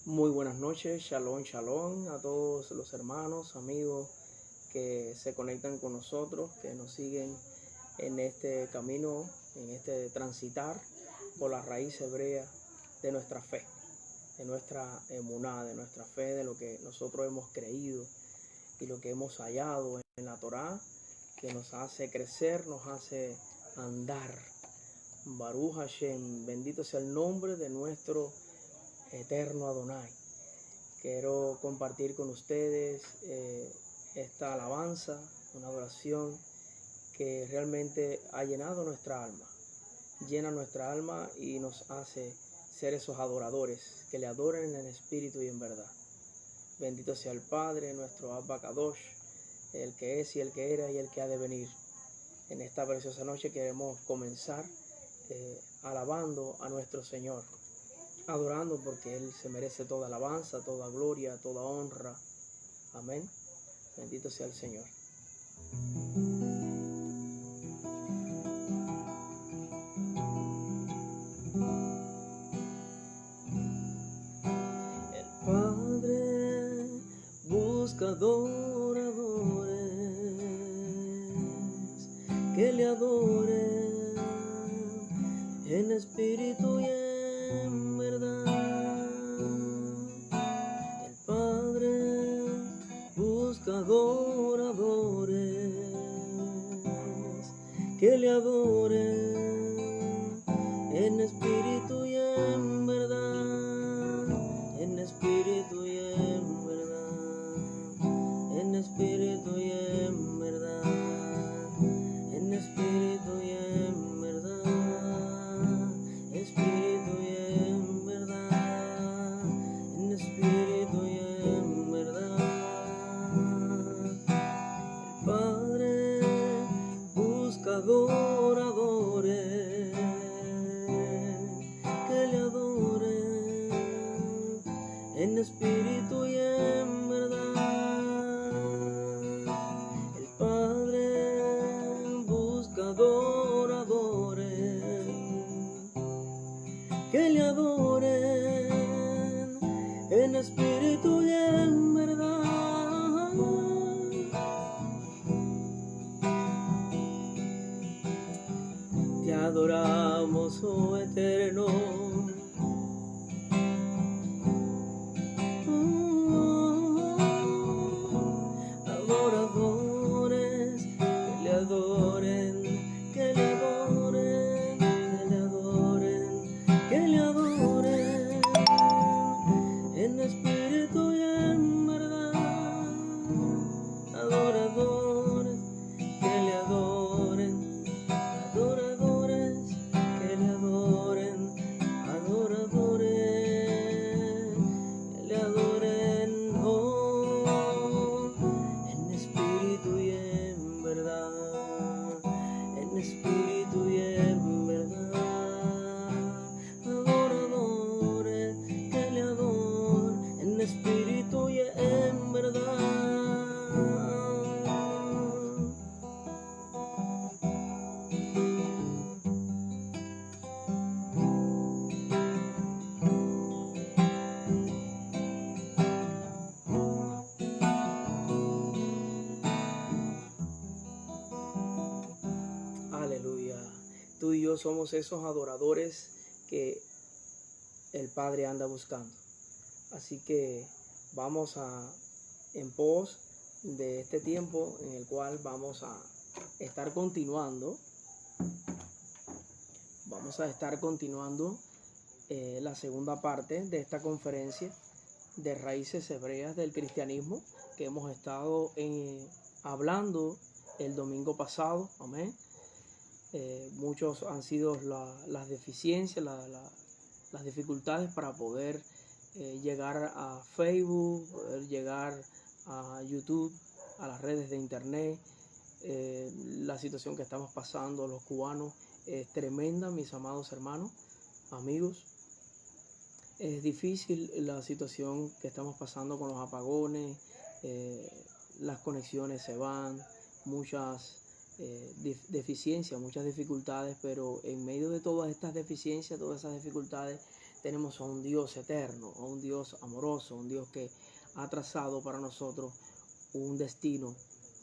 Muy buenas noches, shalom, shalom a todos los hermanos, amigos que se conectan con nosotros, que nos siguen en este camino, en este transitar por la raíz hebrea de nuestra fe, de nuestra emuná, de nuestra fe, de lo que nosotros hemos creído y lo que hemos hallado en la Torá, que nos hace crecer, nos hace andar. Baruch Hashem, bendito sea el nombre de nuestro eterno Adonai. Quiero compartir con ustedes esta alabanza, una adoración que realmente ha llenado nuestra alma, llena nuestra alma y nos hace ser esos adoradores que le adoren en espíritu y en verdad. Bendito sea el Padre, nuestro Abba Kadosh, el que es y el que era y el que ha de venir. En esta preciosa noche queremos comenzar alabando a nuestro Señor, adorando porque Él se merece toda alabanza, toda gloria, toda honra. Amén. Bendito sea el Señor. El Padre busca adoradores que le adoren en espíritu y en verdad. El Padre busca adoradores que le adoren en espíritu y en verdad, en espíritu y en verdad, en espíritu y en verdad, en espíritu y en verdad, espíritu y en verdad, en espíritu y en verdad. El Padre busca adoradores que le adoren en espíritu y en verdad. El Padre busca adoradores que le adoren en espíritu y en verdad. Te adoramos, oh eterno. Adoradores que le adoren, que le adoren, que le adoren, que le adoren en espíritu y en verdad. Adoradores que le adoren, adoradores que le adoren, adoradores que le adoren, oh, en espíritu y en verdad, en espíritu y en verdad. Adoradores que le adoren en espíritu y en verdad. Aleluya. Tú y yo somos esos adoradores que el Padre anda buscando. Así que vamos en pos de este tiempo en el cual vamos a estar continuando. Vamos a estar continuando la segunda parte de esta conferencia de raíces hebreas del cristianismo que hemos estado hablando el domingo pasado. Amén. Muchos han sido las deficiencias, las dificultades para poder llegar a Facebook, poder llegar a YouTube, a las redes de internet. La situación que estamos pasando los cubanos es tremenda, mis amados hermanos, amigos. Es difícil la situación que estamos pasando con los apagones, las conexiones se van, muchas deficiencias, muchas dificultades, pero en medio de todas estas deficiencias, todas esas dificultades, tenemos a un Dios eterno, a un Dios amoroso, un Dios que ha trazado para nosotros un destino,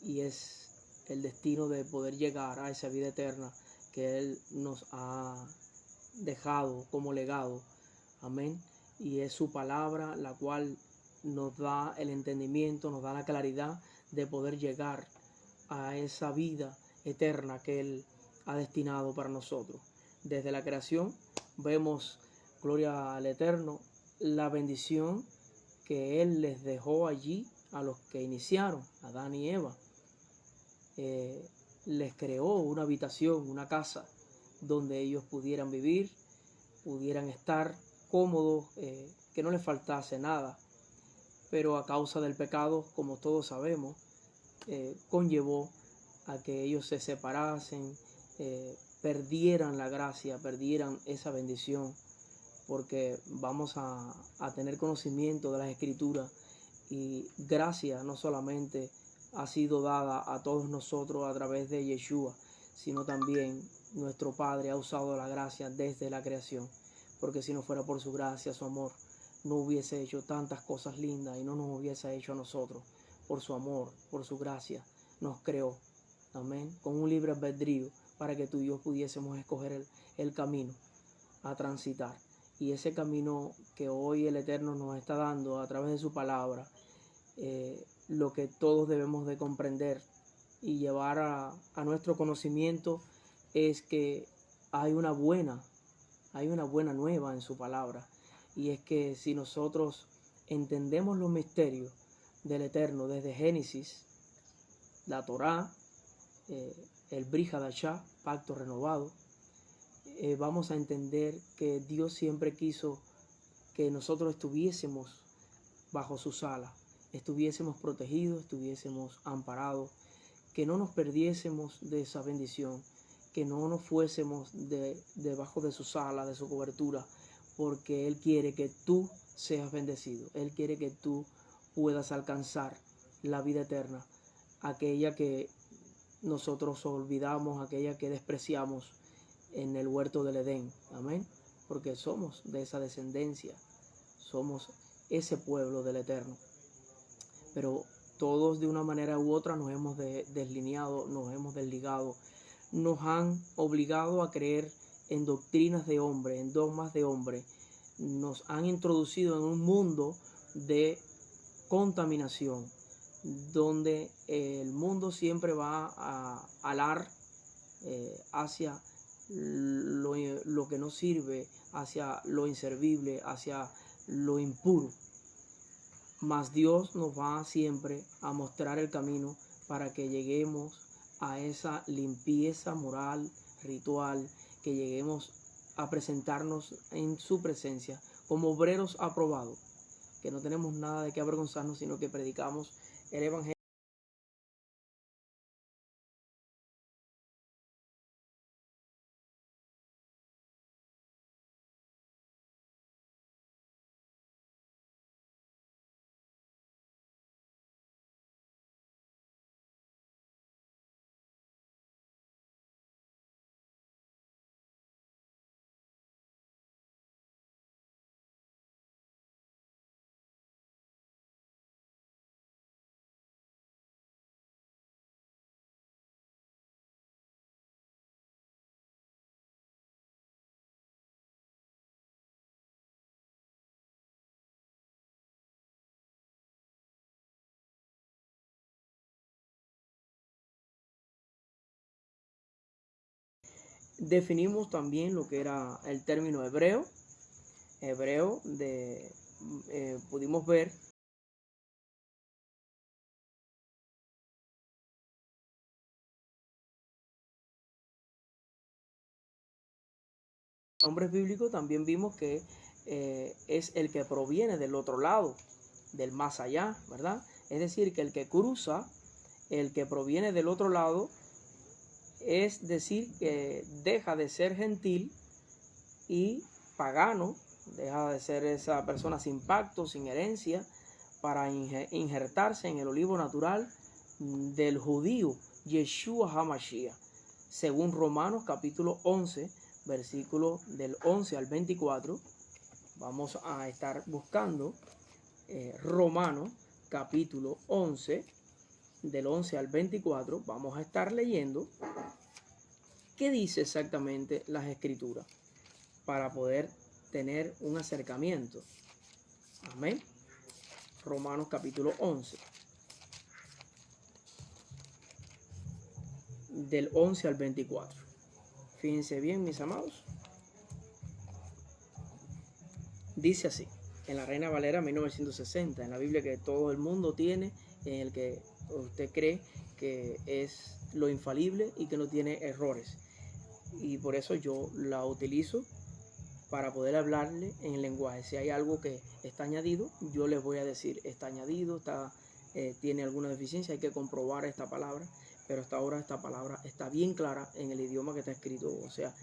y es el destino de poder llegar a esa vida eterna que Él nos ha dejado como legado. Amén. Y es su palabra la cual nos da el entendimiento, nos da la claridad de poder llegar a esa vida eterna que Él ha destinado para nosotros. Desde la creación vemos, gloria al Eterno, la bendición que Él les dejó allí a los que iniciaron, Adán y Eva. Les creó una habitación, una casa donde ellos pudieran vivir, pudieran estar cómodos, que no les faltase nada. Pero a causa del pecado, como todos sabemos, conllevó a que ellos se separasen, perdieran la gracia, perdieran esa bendición, porque vamos a tener conocimiento de las Escrituras, y gracia no solamente ha sido dada a todos nosotros a través de Yeshua, sino también nuestro Padre ha usado la gracia desde la creación, porque si no fuera por su gracia, su amor, no hubiese hecho tantas cosas lindas y no nos hubiese hecho a nosotros. Por su amor, por su gracia, nos creó, amén, con un libre albedrío para que tú y yo pudiésemos escoger el camino a transitar. Y ese camino que hoy el Eterno nos está dando a través de su palabra, lo que todos debemos de comprender y llevar a nuestro conocimiento es que hay una buena nueva en su palabra, y es que si nosotros entendemos los misterios del Eterno desde Génesis, la Torá, el Brit Hadashah, pacto renovado, vamos a entender que Dios siempre quiso que nosotros estuviésemos bajo sus alas, estuviésemos protegidos, estuviésemos amparados, que no nos perdiésemos de esa bendición, que no nos fuésemos debajo de sus alas, de su cobertura, porque Él quiere que tú seas bendecido. Él quiere que tú puedas alcanzar la vida eterna, aquella que nosotros olvidamos, aquella que despreciamos en el huerto del Edén. Amén. Porque somos de esa descendencia, somos ese pueblo del Eterno. Pero todos de una manera u otra nos hemos deslineado, nos hemos desligado, nos han obligado a creer en doctrinas de hombre, en dogmas de hombre, nos han introducido en un mundo de contaminación, donde el mundo siempre va a alar hacia lo que no sirve, hacia lo inservible, hacia lo impuro. Mas Dios nos va siempre a mostrar el camino para que lleguemos a esa limpieza moral, ritual, que lleguemos a presentarnos en su presencia como obreros aprobados, que no tenemos nada de qué avergonzarnos, sino que predicamos el Evangelio. Definimos también lo que era el término hebreo. Pudimos ver nombres bíblicos. También vimos que es el que proviene del otro lado, del más allá, ¿verdad? Es decir, que el que cruza, el que proviene del otro lado, es decir, que deja de ser gentil y pagano, deja de ser esa persona sin pacto, sin herencia, para injertarse en el olivo natural del judío, Yeshua HaMashiach, según Romanos capítulo 11, versículo del 11 al 24, Vamos a estar buscando Romanos capítulo 11, del 11 al 24. Vamos a estar leyendo qué dice exactamente las Escrituras para poder tener un acercamiento. Amén. Romanos capítulo 11, del 11 al 24. Fíjense bien, mis amados. Dice así, en la Reina Valera 1960, en la Biblia que todo el mundo tiene, en el que usted cree que es lo infalible y que no tiene errores. Y por eso yo la utilizo para poder hablarle en el lenguaje. Si hay algo que está añadido, yo les voy a decir, está añadido, tiene alguna deficiencia, hay que comprobar esta palabra, pero hasta ahora esta palabra está bien clara en el idioma que está escrito, o sea,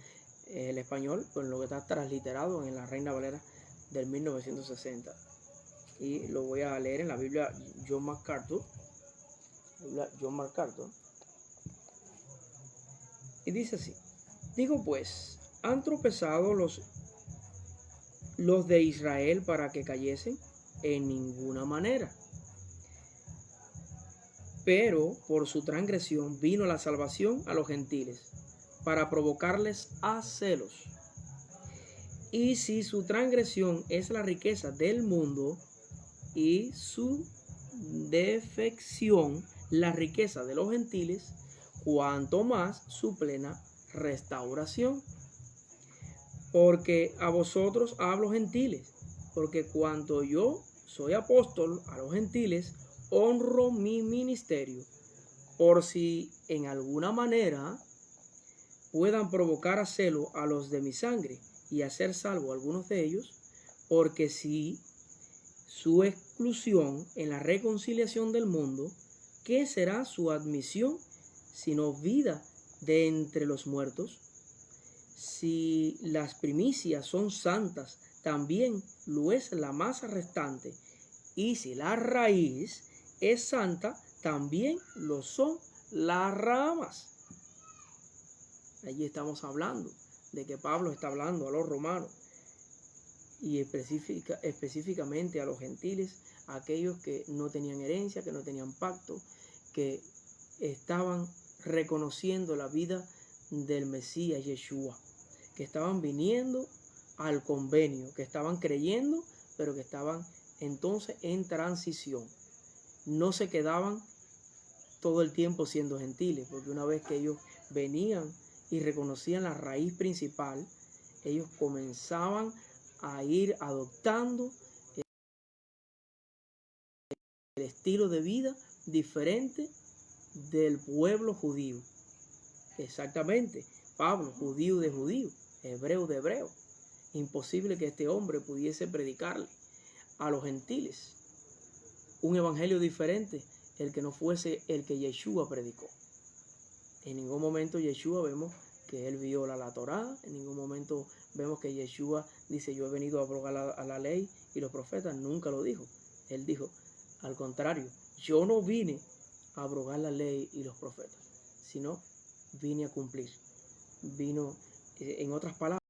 el español, pues lo que está transliterado en la Reina Valera del 1960. Y lo voy a leer en la Biblia John MacArthur. Y dice así: digo pues, ¿han tropezado los de Israel para que cayesen? En ninguna manera. Pero por su transgresión vino la salvación a los gentiles, para provocarles a celos. Y si su transgresión es la riqueza del mundo, y su defección la riqueza de los gentiles, cuanto más su plena restauración. Porque a vosotros hablo gentiles, porque cuanto yo soy apóstol a los gentiles, honro mi ministerio, por si en alguna manera puedan provocar a celo a los de mi sangre y hacer salvo a algunos de ellos, porque si su exclusión en la reconciliación del mundo, ¿qué será su admisión sino vida de entre los muertos? Si las primicias son santas, también lo es la masa restante, y si la raíz es santa, también lo son las ramas. Allí estamos hablando de que Pablo está hablando a los romanos y específicamente a los gentiles, a aquellos que no tenían herencia, que no tenían pacto, que estaban reconociendo la vida del Mesías Yeshua, que estaban viniendo al convenio, que estaban creyendo, pero que estaban entonces en transición. No se quedaban todo el tiempo siendo gentiles, porque una vez que ellos venían y reconocían la raíz principal, ellos comenzaban a ir adoptando el estilo de vida diferente del pueblo judío. Exactamente, Pablo, judío de judío, hebreo de hebreo. Imposible que este hombre pudiese predicarle a los gentiles un evangelio diferente, el que no fuese el que Yeshua predicó. En ningún momento Yeshua vemos que él viola la Torá, en ningún momento vemos que Yeshua dice yo he venido a abrogar a la ley y los profetas, nunca lo dijo. Él dijo, al contrario, yo no vine a abrogar la ley y los profetas, sino vine a cumplir. Vino, en otras palabras,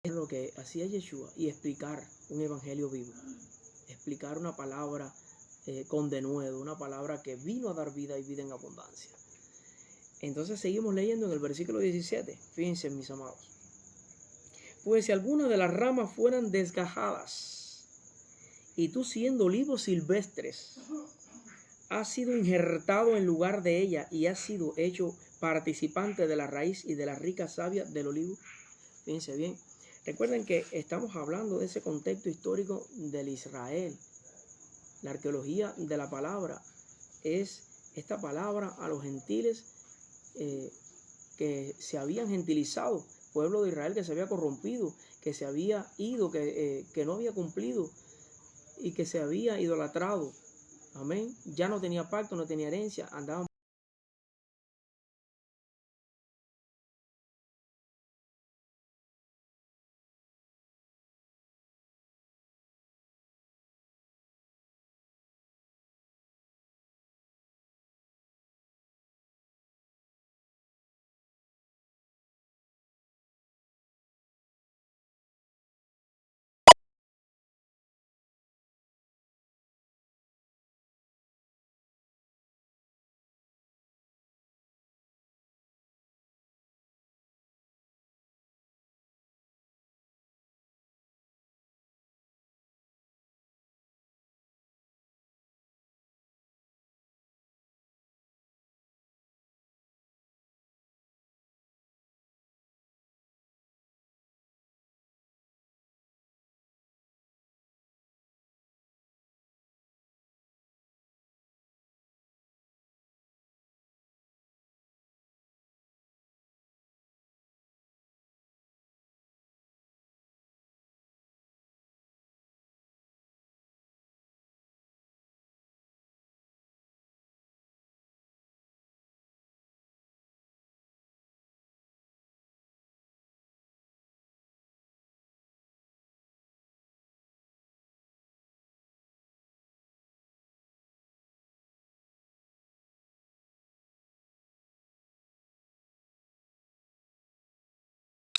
es lo que hacía Yeshua y explicar un evangelio vivo, explicar una palabra con denuedo, una palabra que vino a dar vida y vida en abundancia. Entonces seguimos leyendo en el versículo 17. Fíjense, mis amados. Pues si alguna de las ramas fueran desgajadas, y tú siendo olivos silvestres, has sido injertado en lugar de ella y has sido hecho participante de la raíz y de la rica savia del olivo. Fíjense bien. Recuerden que estamos hablando de ese contexto histórico del Israel, La arqueología de la palabra es esta palabra a los gentiles que se habían gentilizado, pueblo de Israel que se había corrompido, que se había ido, que no había cumplido y que se había idolatrado. Amén. Ya no tenía pacto, no tenía herencia, andaban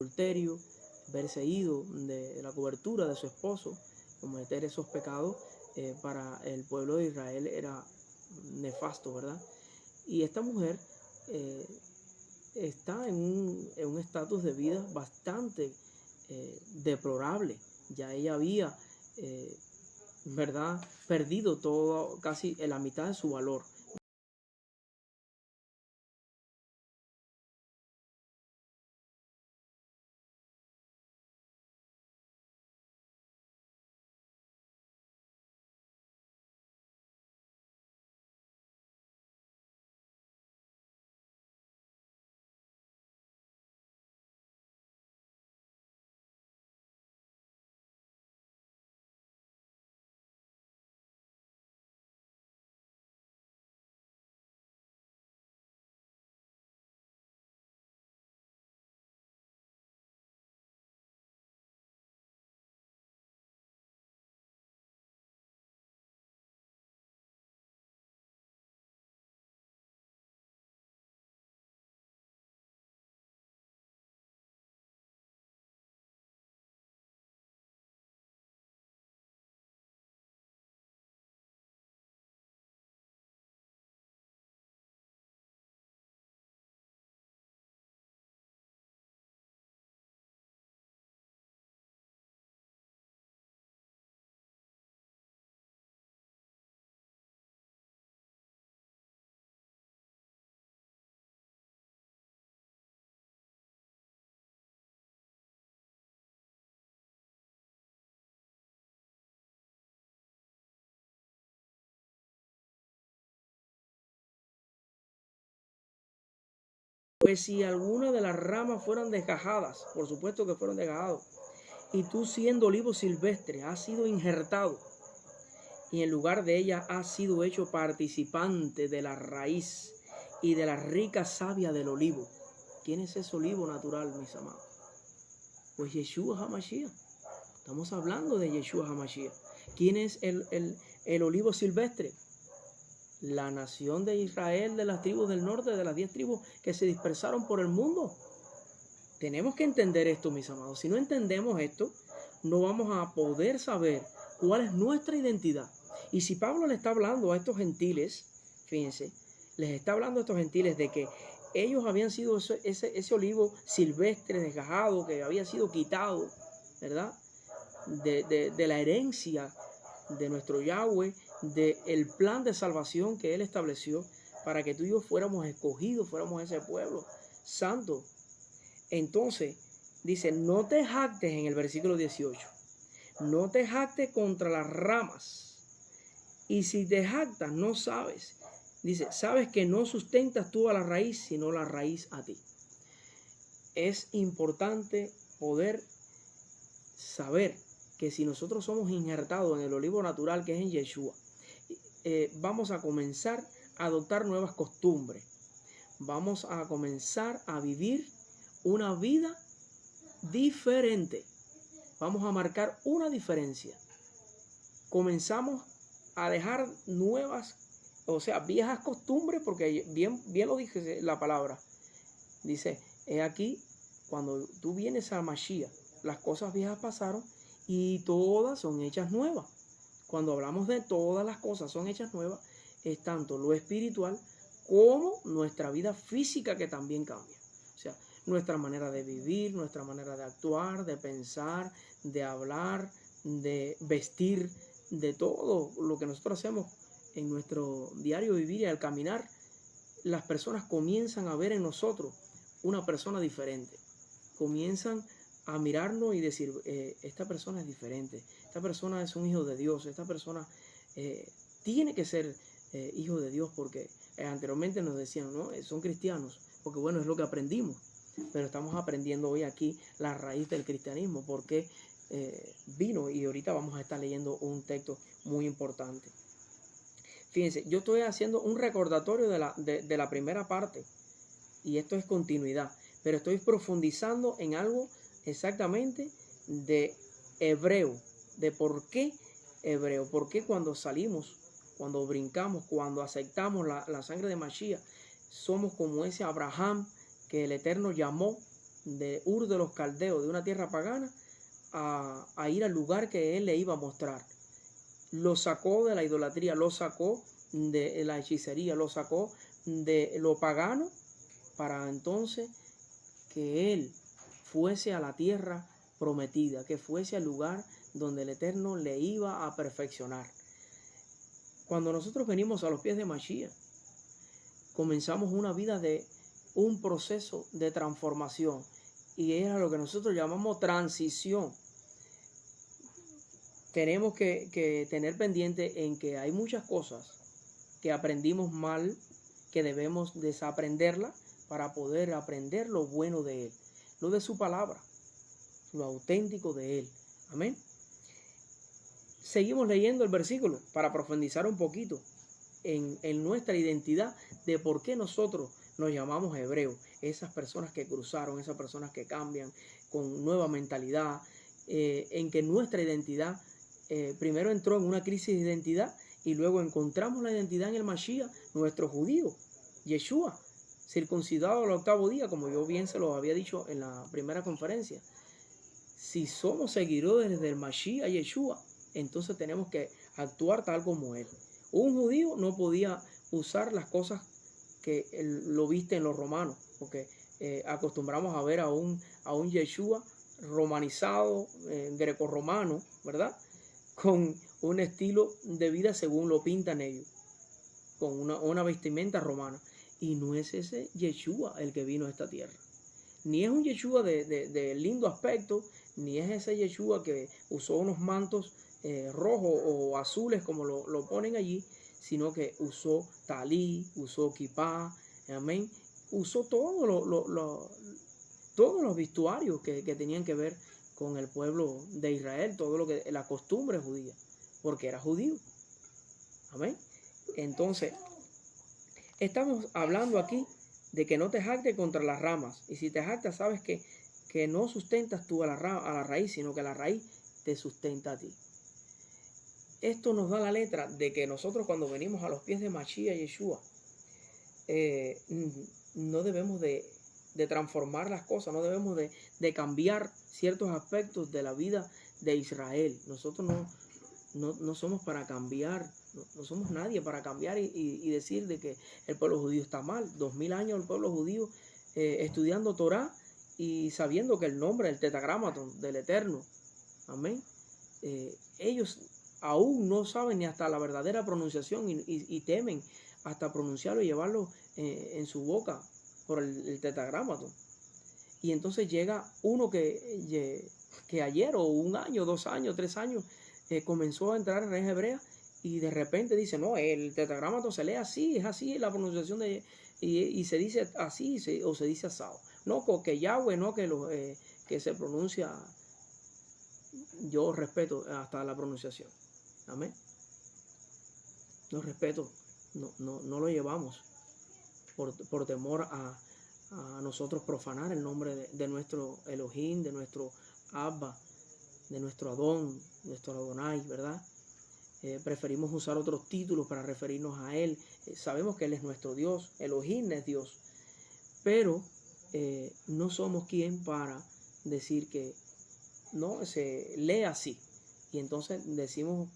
adulterio, verse ido de la cobertura de su esposo, cometer esos pecados, para el pueblo de Israel era nefasto, ¿verdad? Y esta mujer está en un estatus de vida bastante deplorable. Ya ella había, ¿verdad?, perdido todo, casi la mitad de su valor. Pues si alguna de las ramas fueran desgajadas, por supuesto que fueron desgajados, y tú siendo olivo silvestre has sido injertado, y en lugar de ella has sido hecho participante de la raíz y de la rica savia del olivo. ¿Quién es ese olivo natural, mis amados? Pues Yeshua HaMashiach. Estamos hablando de Yeshua HaMashiach. ¿Quién es el olivo silvestre? La nación de Israel, de las tribus del norte, de las 10 tribus que se dispersaron por el mundo. Tenemos que entender esto, mis amados. Si no entendemos esto, no vamos a poder saber cuál es nuestra identidad. Y si Pablo le está hablando a estos gentiles, fíjense, les está hablando a estos gentiles de que ellos habían sido ese olivo silvestre, desgajado, que había sido quitado, ¿verdad?, de la herencia de nuestro Yahweh, del plan de salvación que Él estableció para que tú y yo fuéramos escogidos, fuéramos ese pueblo santo. Entonces, dice, no te jactes en el versículo 18, no te jactes contra las ramas, Y si te jactas, no sabes. Dice, sabes que no sustentas tú a la raíz, sino la raíz a ti. Es importante poder saber que si nosotros somos injertados en el olivo natural, que es en Yeshua, vamos a comenzar a adoptar nuevas costumbres. Vamos a comenzar a vivir una vida diferente. Vamos a marcar una diferencia. Comenzamos a dejar nuevas, o sea, viejas costumbres, porque bien lo dice la palabra. Dice, he aquí, cuando tú vienes a Mashiach, las cosas viejas pasaron y todas son hechas nuevas. Cuando hablamos de todas las cosas son hechas nuevas, es tanto lo espiritual como nuestra vida física que también cambia. O sea, nuestra manera de vivir, nuestra manera de actuar, de pensar, de hablar, de vestir, de todo lo que nosotros hacemos en nuestro diario vivir y al caminar, las personas comienzan a ver en nosotros una persona diferente. Comienzan a mirarnos y decir, esta persona es diferente, esta persona es un hijo de Dios, esta persona tiene que ser hijo de Dios, porque anteriormente nos decían, no, son cristianos, porque bueno, es lo que aprendimos, pero estamos aprendiendo hoy aquí la raíz del cristianismo, porque vino, y ahorita vamos a estar leyendo un texto muy importante. Fíjense, yo estoy haciendo un recordatorio de la primera parte, y esto es continuidad, pero estoy profundizando en algo exactamente de hebreo, de por qué hebreo, por qué cuando salimos, cuando brincamos, cuando aceptamos la sangre de Mashiach, somos como ese Abraham que el Eterno llamó de Ur de los Caldeos, de una tierra pagana, a ir al lugar que él le iba a mostrar. Lo sacó de la idolatría, lo sacó de la hechicería, lo sacó de lo pagano, para entonces que él fuese a la tierra prometida, que fuese al lugar donde el Eterno le iba a perfeccionar. Cuando nosotros venimos a los pies de Mashiach, comenzamos una vida de un proceso de transformación, y era lo que nosotros llamamos transición. Tenemos que tener pendiente en que hay muchas cosas que aprendimos mal, que debemos desaprenderlas para poder aprender lo bueno de Él, lo de su palabra, lo auténtico de Él. Amén. Seguimos leyendo el versículo para profundizar un poquito en nuestra identidad de por qué nosotros nos llamamos hebreos. Esas personas que cruzaron, esas personas que cambian con nueva mentalidad, en que nuestra identidad primero entró en una crisis de identidad y luego encontramos la identidad en el Mashiach, nuestro judío, Yeshua, circuncidado al 8º día, como yo bien se lo había dicho en la primera conferencia. Si somos seguidores del Mashiach Yeshua, entonces tenemos que actuar tal como él. Un judío no podía usar las cosas que lo viste en los romanos, porque acostumbramos a ver a un Yeshua romanizado, grecorromano, ¿verdad? Con un estilo de vida según lo pintan ellos, con una vestimenta romana. Y no es ese Yeshua el que vino a esta tierra. Ni es un Yeshua de lindo aspecto, ni es ese Yeshua que usó unos mantos rojos o azules como lo ponen allí, sino que usó talí, usó kipá, amén. Usó todos los vestuarios que tenían que ver con el pueblo de Israel, todo lo que la costumbre judía, porque era judío. Amén. Entonces, estamos hablando aquí de que no te jactes contra las ramas. Y si te jactas, sabes que no sustentas tú a la raíz, sino que la raíz te sustenta a ti. Esto nos da la letra de que nosotros cuando venimos a los pies de Mashiach Yeshua, no debemos de transformar las cosas, no debemos de cambiar ciertos aspectos de la vida de Israel. Nosotros no somos para cambiar, no somos nadie para cambiar y decir de que el pueblo judío está mal. 2000 años el pueblo judío estudiando Torah y sabiendo que el nombre, el tetragramaton del Eterno, amén, ellos aún no saben ni hasta la verdadera pronunciación y temen hasta pronunciarlo y llevarlo en su boca por el tetragramaton. Y entonces llega uno que ayer o 1 año, 2 años, 3 años comenzó a entrar en raíz hebrea y de repente dice, no, el tetragramaton se lee así, es así la pronunciación de, y se dice así o se dice asado. No, que Yahweh, no, que se pronuncia, yo respeto hasta la pronunciación. Amén. No respeto, no lo llevamos por temor a nosotros profanar el nombre de nuestro Elohim, de nuestro Abba, de nuestro Adón, nuestro Adonai, ¿verdad? Preferimos usar otros títulos para referirnos a Él. Sabemos que Él es nuestro Dios, Elohim es Dios, pero no somos quien para decir que no se lee así. Y entonces decimos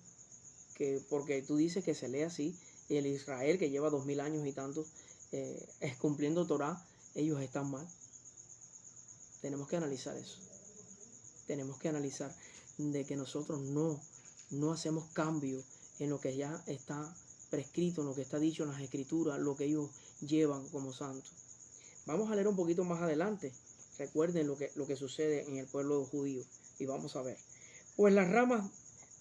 que porque tú dices que se lee así, y el Israel que lleva 2000 años y tantos es cumpliendo Torah, ellos están mal. Tenemos que analizar eso. Tenemos que analizar de que nosotros no hacemos cambio en lo que ya está prescrito, en lo que está dicho en las escrituras, lo que ellos llevan como santos. Vamos a leer un poquito más adelante. Recuerden lo que sucede en el pueblo judío y vamos a ver. Pues las ramas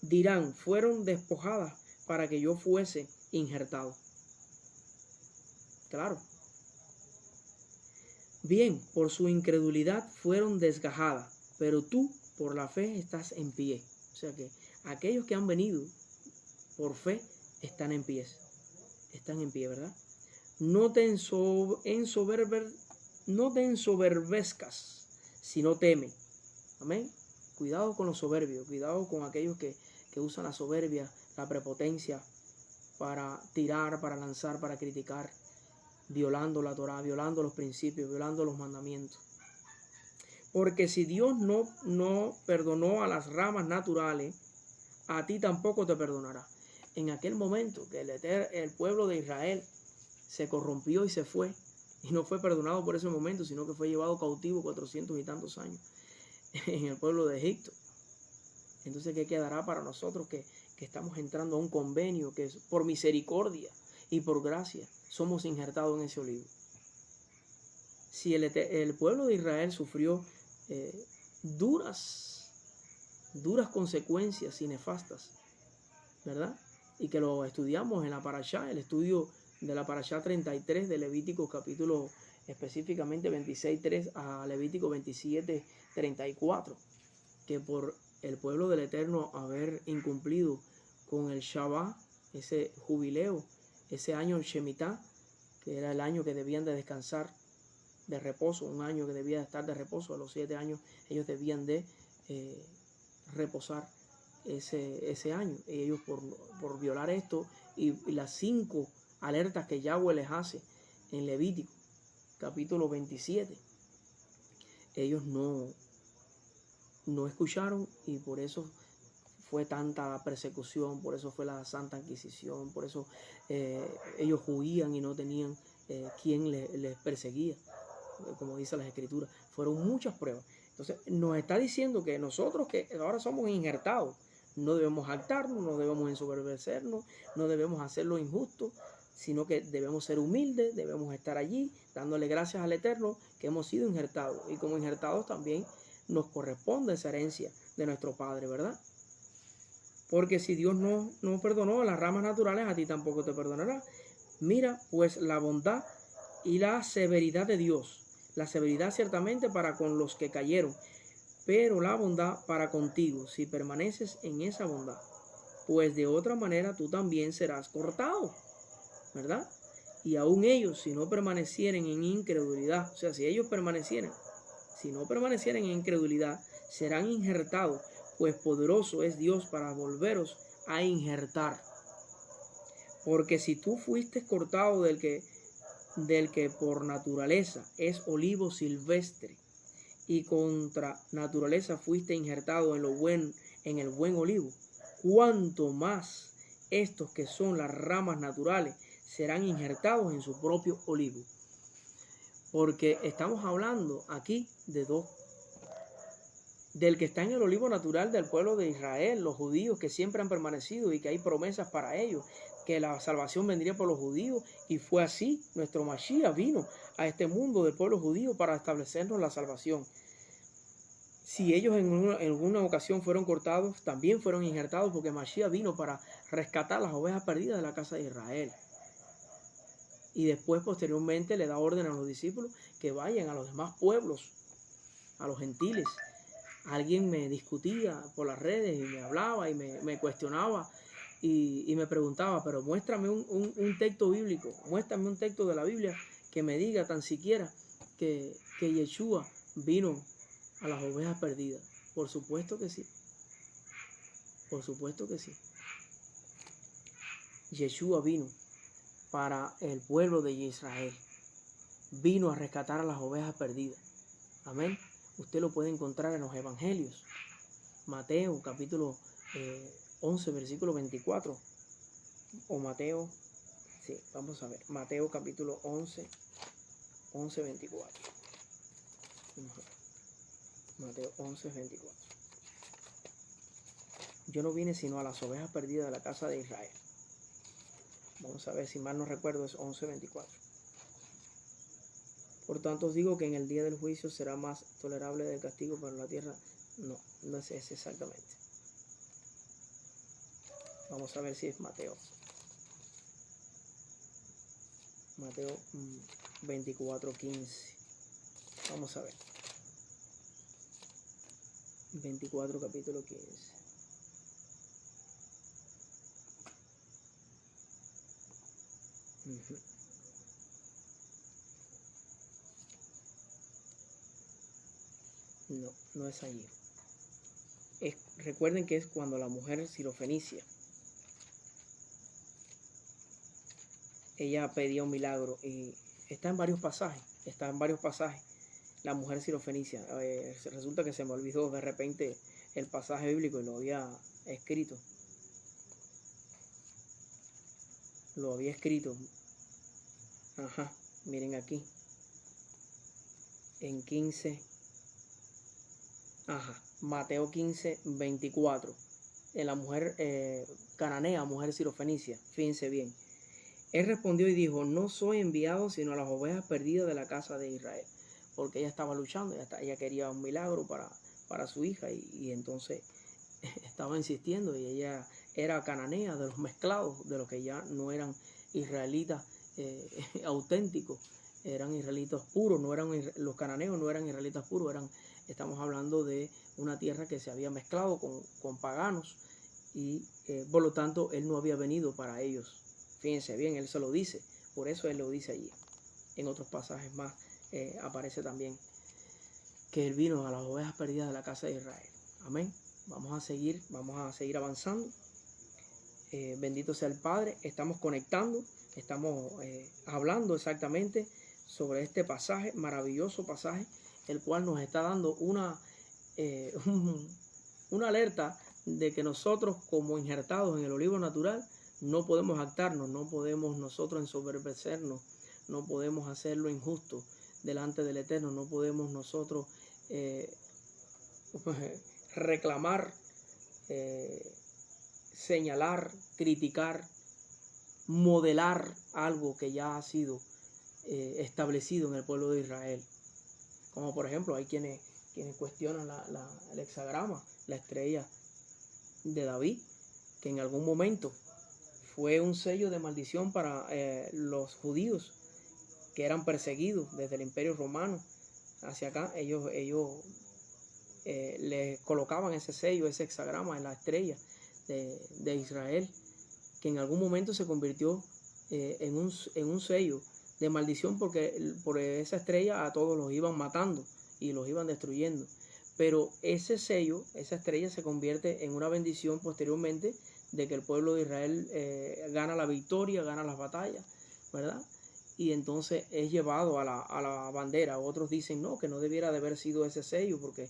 dirán, fueron despojadas para que yo fuese injertado. Claro. Bien, por su incredulidad fueron desgajadas, pero tú por la fe estás en pie. O sea que aquellos que han venido por fe están en pie. Están en pie, ¿verdad? No te ensoberbezcas, sino teme. Amén. Cuidado con los soberbios, cuidado con aquellos que usan la soberbia, la prepotencia para tirar, para lanzar, para criticar, violando la Torah, violando los principios, violando los mandamientos. Porque si Dios no perdonó a las ramas naturales, a ti tampoco te perdonará. En aquel momento que el pueblo de Israel se corrompió y se fue, y no fue perdonado por ese momento, sino que fue llevado cautivo 400 y tantos años en el pueblo de Egipto. Entonces, ¿qué quedará para nosotros que estamos entrando a un convenio que es por misericordia y por gracia somos injertados en ese olivo? Si el pueblo de Israel sufrió duras consecuencias y nefastas, ¿verdad? Y que lo estudiamos en la parashá, el estudio de la parashá 33 de Levítico capítulo específicamente 26:3 a Levítico 27:34, que por el pueblo del Eterno haber incumplido con el Shabbat, ese jubileo, ese año Shemitah, que era el año que debían de descansar de reposo, un año que debía de estar de reposo, a los 7 años ellos debían de reposar ese año. Y ellos por violar esto y las 5 alertas que Yahweh les hace en Levítico capítulo 27, ellos no escucharon y por eso fue tanta persecución, por eso fue la Santa Inquisición, por eso ellos huían y no tenían quien les perseguía, como dice las Escrituras. Fueron muchas pruebas. Entonces nos está diciendo que nosotros que ahora somos injertados, no debemos jactarnos, no debemos ensoberbecernos, no debemos hacer lo injusto, sino que debemos ser humildes, debemos estar allí dándole gracias al Eterno que hemos sido injertados. Y como injertados también nos corresponde esa herencia de nuestro Padre, ¿verdad? Porque si Dios no perdonó a las ramas naturales, a ti tampoco te perdonará. Mira, pues la bondad y la severidad de Dios. La severidad ciertamente para con los que cayeron, pero la bondad para contigo, si permaneces en esa bondad. Pues de otra manera tú también serás cortado, ¿verdad? Y aún ellos, si no permanecieren en incredulidad, o sea, si no permanecieran en incredulidad, serán injertados, pues poderoso es Dios para volveros a injertar. Porque si tú fuiste cortado del que por naturaleza es olivo silvestre, y contra naturaleza fuiste injertado en el buen olivo, cuanto más estos que son las ramas naturales serán injertados en su propio olivo. Porque estamos hablando aquí de dos. Del que está en el olivo natural del pueblo de Israel, los judíos que siempre han permanecido y que hay promesas para ellos, que la salvación vendría por los judíos, y fue así. Nuestro Mashiach vino a este mundo del pueblo judío para establecernos la salvación. Si ellos en alguna ocasión fueron cortados, también fueron injertados, porque Mashiach vino para rescatar las ovejas perdidas de la casa de Israel. Y después, posteriormente, le da orden a los discípulos que vayan a los demás pueblos, a los gentiles. Alguien me discutía por las redes y me hablaba y me cuestionaba y me preguntaba, pero muéstrame un texto bíblico, muéstrame un texto de la Biblia que me diga tan siquiera que Yeshua vino a las ovejas perdidas. Por supuesto que sí. Por supuesto que sí. Yeshua vino para el pueblo de Israel. Vino a rescatar a las ovejas perdidas. Amén. Usted lo puede encontrar en los evangelios. Mateo capítulo 11, versículo 24. O Mateo, sí, vamos a ver. Mateo capítulo 11, 24. Vamos a ver. Mateo 11, 24. Yo no vine sino a las ovejas perdidas de la casa de Israel. Vamos a ver, si mal no recuerdo, es 11, 24. Por tanto os digo que en el día del juicio será más tolerable del castigo para la tierra. No es ese exactamente. Vamos a ver si es Mateo. Mateo 24, 15. Vamos a ver. 24, capítulo 15. No es allí. Recuerden que es cuando la mujer sirofenicia, ella pedía un milagro y está en varios pasajes. La mujer sirofenicia. Resulta que se me olvidó de repente el pasaje bíblico y lo había escrito. Ajá, miren aquí. En 15. Ajá, Mateo 15, 24. En la mujer cananea, mujer sirofenicia. Fíjense bien. Él respondió y dijo, no soy enviado sino a las ovejas perdidas de la casa de Israel. Porque ella estaba luchando, ella quería un milagro para su hija y entonces estaba insistiendo y ella era cananea, de los mezclados, de los que ya no eran israelitas auténticos, eran israelitas puros, los cananeos no eran israelitas puros, estamos hablando de una tierra que se había mezclado con paganos y por lo tanto él no había venido para ellos. Fíjense bien, él se lo dice, por eso él lo dice allí. En otros pasajes más aparece también que él vino a las ovejas perdidas de la casa de Israel. Amén. Vamos a seguir avanzando. Bendito sea el Padre. Estamos conectando, estamos hablando exactamente sobre este pasaje, maravilloso pasaje, el cual nos está dando una alerta de que nosotros, como injertados en el olivo natural, no podemos jactarnos, no podemos nosotros ensoberbecernos, no podemos hacer lo injusto delante del Eterno, no podemos nosotros reclamar, señalar, criticar, modelar algo que ya ha sido establecido en el pueblo de Israel. Como por ejemplo, hay quienes cuestionan el hexagrama, la estrella de David, que en algún momento fue un sello de maldición para los judíos que eran perseguidos desde el Imperio Romano hacia acá. Ellos le colocaban ese sello, ese hexagrama en la estrella de Israel, que en algún momento se convirtió en un sello de maldición, porque por esa estrella a todos los iban matando y los iban destruyendo. Pero ese sello, esa estrella, se convierte en una bendición posteriormente de que el pueblo de Israel gana la victoria, gana las batallas, ¿verdad? Y entonces es llevado a la bandera. Otros dicen no, que no debiera de haber sido ese sello porque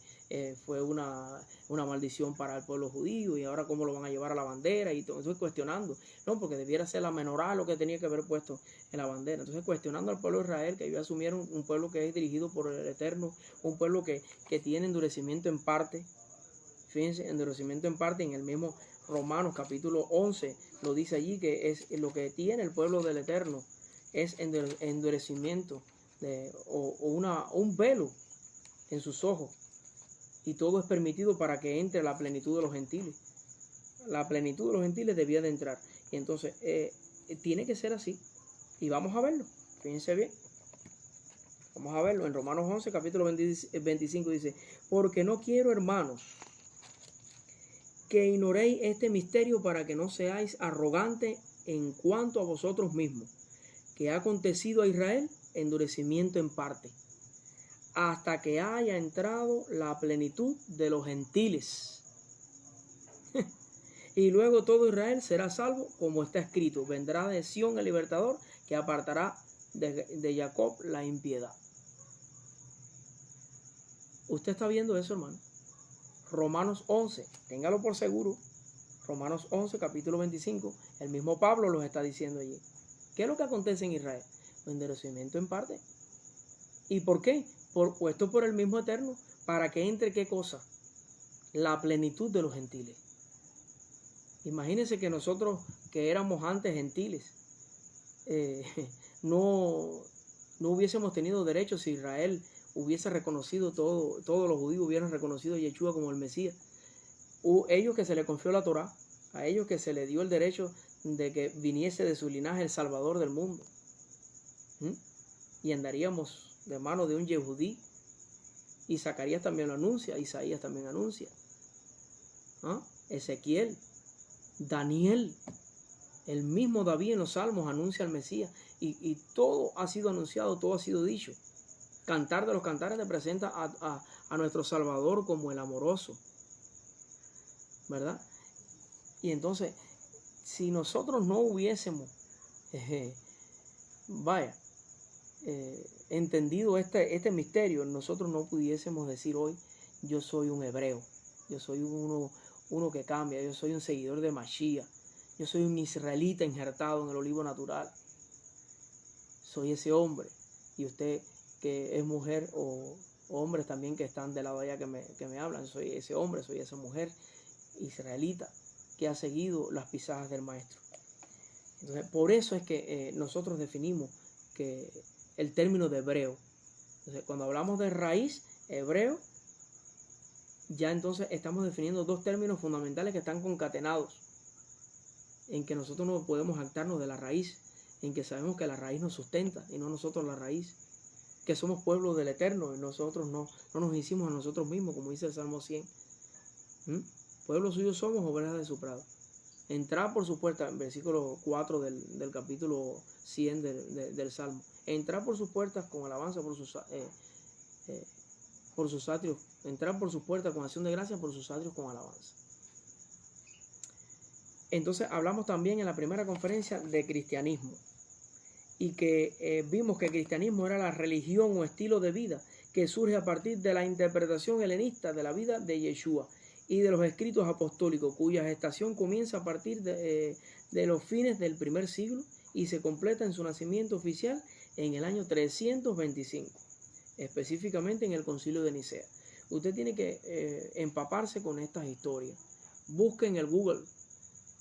fue una maldición para el pueblo judío y ahora cómo lo van a llevar a la bandera, y estoy cuestionando, no, porque debiera ser la menorá lo que tenía que haber puesto en la bandera. Entonces cuestionando al pueblo de Israel, que ellos asumieron un pueblo que es dirigido por el Eterno, un pueblo que tiene endurecimiento en parte. Fíjense, endurecimiento en parte. En el mismo Romanos capítulo 11 lo dice allí, que es lo que tiene el pueblo del Eterno, es endurecimiento un velo en sus ojos. y todo es permitido para que entre la plenitud de los gentiles. La plenitud de los gentiles debía de entrar. Y entonces tiene que ser así. Y vamos a verlo. Fíjense bien. Vamos a verlo. En Romanos 11, capítulo 25 dice: porque no quiero, hermanos, que ignoréis este misterio, para que no seáis arrogantes en cuanto a vosotros mismos, que ha acontecido a Israel endurecimiento en parte, hasta que haya entrado la plenitud de los gentiles. Y luego todo Israel será salvo, como está escrito: vendrá de Sión el libertador, que apartará de Jacob la impiedad. ¿Usted está viendo eso, hermano? Romanos 11, téngalo por seguro. Romanos 11, capítulo 25, el mismo Pablo los está diciendo allí. ¿Qué es lo que acontece en Israel? Endurecimiento en parte. ¿Y por qué? Puesto por el mismo Eterno, para que entre, ¿qué cosa? La plenitud de los gentiles. Imagínense que nosotros, que éramos antes gentiles, no hubiésemos tenido derechos si Israel hubiese reconocido todos los judíos hubieran reconocido a Yeshua como el Mesías. Ellos que se le confió la Torá, a ellos que se le dio el derecho de que viniese de su linaje el Salvador del mundo. Y andaríamos de mano de un Yehudí. Y Zacarías también lo anuncia, Isaías también anuncia. Ezequiel, Daniel, el mismo David en los Salmos anuncia al Mesías. Y todo ha sido anunciado, todo ha sido dicho. Cantar de los Cantares te presenta a nuestro Salvador como el amoroso, ¿verdad? Y entonces, si nosotros no hubiésemos entendido este misterio, nosotros no pudiésemos decir hoy: yo soy un hebreo, yo soy uno que cambia, yo soy un seguidor de Mashiach, yo soy un israelita injertado en el olivo natural. Soy ese hombre. Y usted, que es mujer, o hombres también que están del lado allá que me hablan, soy ese hombre, soy esa mujer israelita que ha seguido las pisadas del Maestro. Entonces, por eso es que nosotros definimos que el término de hebreo. Entonces, cuando hablamos de raíz, hebreo, ya entonces estamos definiendo dos términos fundamentales que están concatenados, en que nosotros no podemos jactarnos de la raíz, en que sabemos que la raíz nos sustenta y no nosotros la raíz, que somos pueblo del Eterno y nosotros no nos hicimos a nosotros mismos, como dice el Salmo 100. Pueblo suyo somos, ovejas de su prado. Entrad por su puerta, en versículo 4 del capítulo 100 del Salmo. Entrad por sus puertas con alabanza, por sus atrios. Entrad por sus puertas con acción de gracias, por sus atrios con alabanza. Entonces hablamos también en la primera conferencia de cristianismo. Y que vimos que el cristianismo era la religión o estilo de vida que surge a partir de la interpretación helenista de la vida de Yeshua y de los escritos apostólicos, cuya gestación comienza a partir de los fines del primer siglo y se completa en su nacimiento oficial en el año 325, específicamente en el Concilio de Nicea. Usted tiene que empaparse con estas historias. Busque en el Google,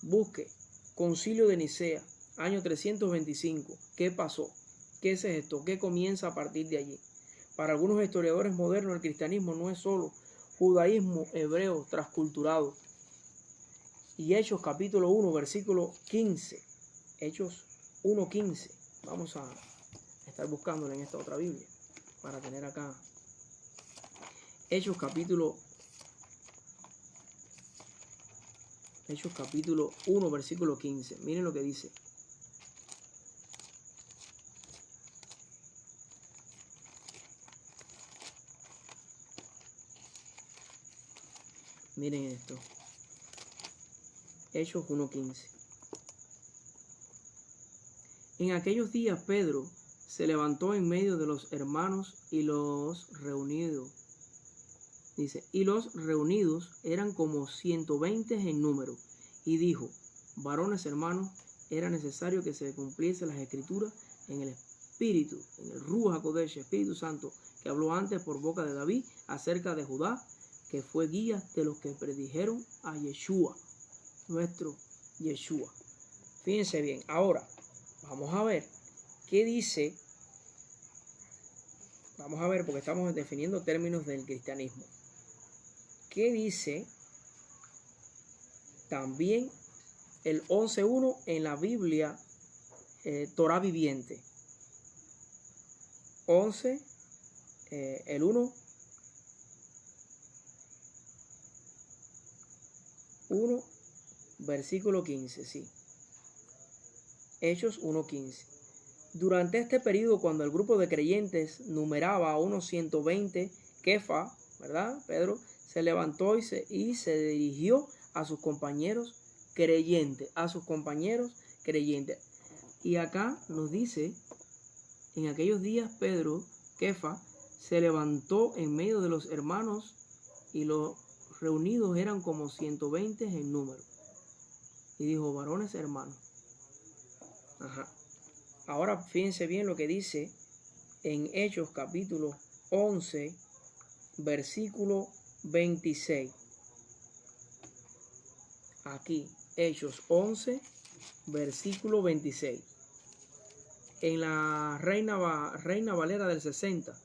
busque Concilio de Nicea, año 325, ¿qué pasó? ¿Qué se gestó? ¿Qué comienza a partir de allí? Para algunos historiadores modernos, el cristianismo no es solo judaísmo hebreo transculturado. Y Hechos capítulo 1, versículo 15. Hechos 1:15. Vamos a estar buscándolo en esta otra Biblia para tener acá. Hechos capítulo 1, versículo 15. Miren lo que dice. Miren esto. Hechos 1:15. En aquellos días Pedro se levantó en medio de los hermanos y los reunidos. Dice, y los reunidos eran como 120 en número. Y dijo: varones hermanos, era necesario que se cumpliese las escrituras en el Espíritu, en el Ruach HaKodesh, Espíritu Santo, que habló antes por boca de David acerca de Judá, que fue guía de los que predijeron a Yeshua, nuestro Yeshua. Fíjense bien, ahora vamos a ver qué dice. Vamos a ver, porque estamos definiendo términos del cristianismo. ¿qué dice también el 11.1 en la Biblia Torá Viviente? 11, el 1, versículo 15, sí. Hechos 1.15. Durante este periodo, cuando el grupo de creyentes numeraba a unos 120, Kefa, ¿verdad? Pedro se levantó y se dirigió a sus compañeros creyentes, Y acá nos dice, en aquellos días Pedro, Kefa, se levantó en medio de los hermanos y los reunidos eran como 120 en número. Y dijo, varones hermanos. Ahora fíjense bien lo que dice en Hechos capítulo 11, versículo 26. Aquí, Hechos 11, versículo 26. En la Reina Valera del 60.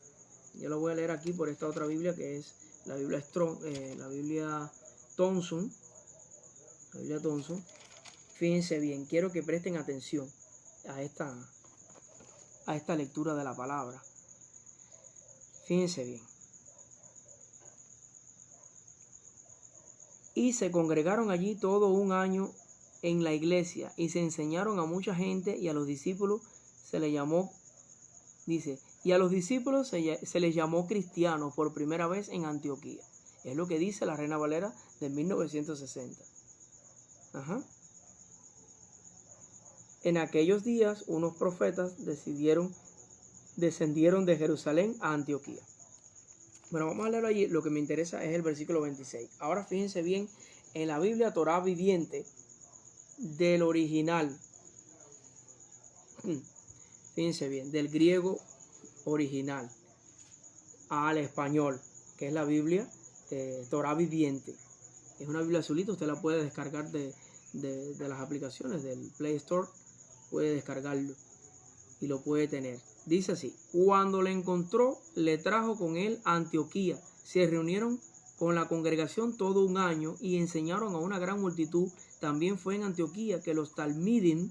Yo lo voy a leer aquí por esta otra Biblia que es la Biblia Strong, la Biblia Thompson. Fíjense bien, quiero que presten atención a esta lectura de la palabra. Fíjense bien. Y se congregaron allí todo un año en la iglesia y se enseñaron a mucha gente, y a los discípulos se les llamó, dice, y a los discípulos se les llamó cristianos por primera vez en Antioquía. Es lo que dice la Reina Valera de 1960. En aquellos días unos profetas descendieron de Jerusalén a Antioquía. Bueno, vamos a leerlo allí. Lo que me interesa es el versículo 26. Ahora fíjense bien en la Biblia Torá Viviente del original. Fíjense bien, del griego original al español, que es la Biblia Torá Viviente. Es una Biblia azulita, usted la puede descargar de las aplicaciones del Play Store, puede descargarlo y lo puede tener. Dice así: cuando le encontró, le trajo con él a Antioquía. Se reunieron con la congregación todo un año y enseñaron a una gran multitud. También fue en Antioquía que los talmidim,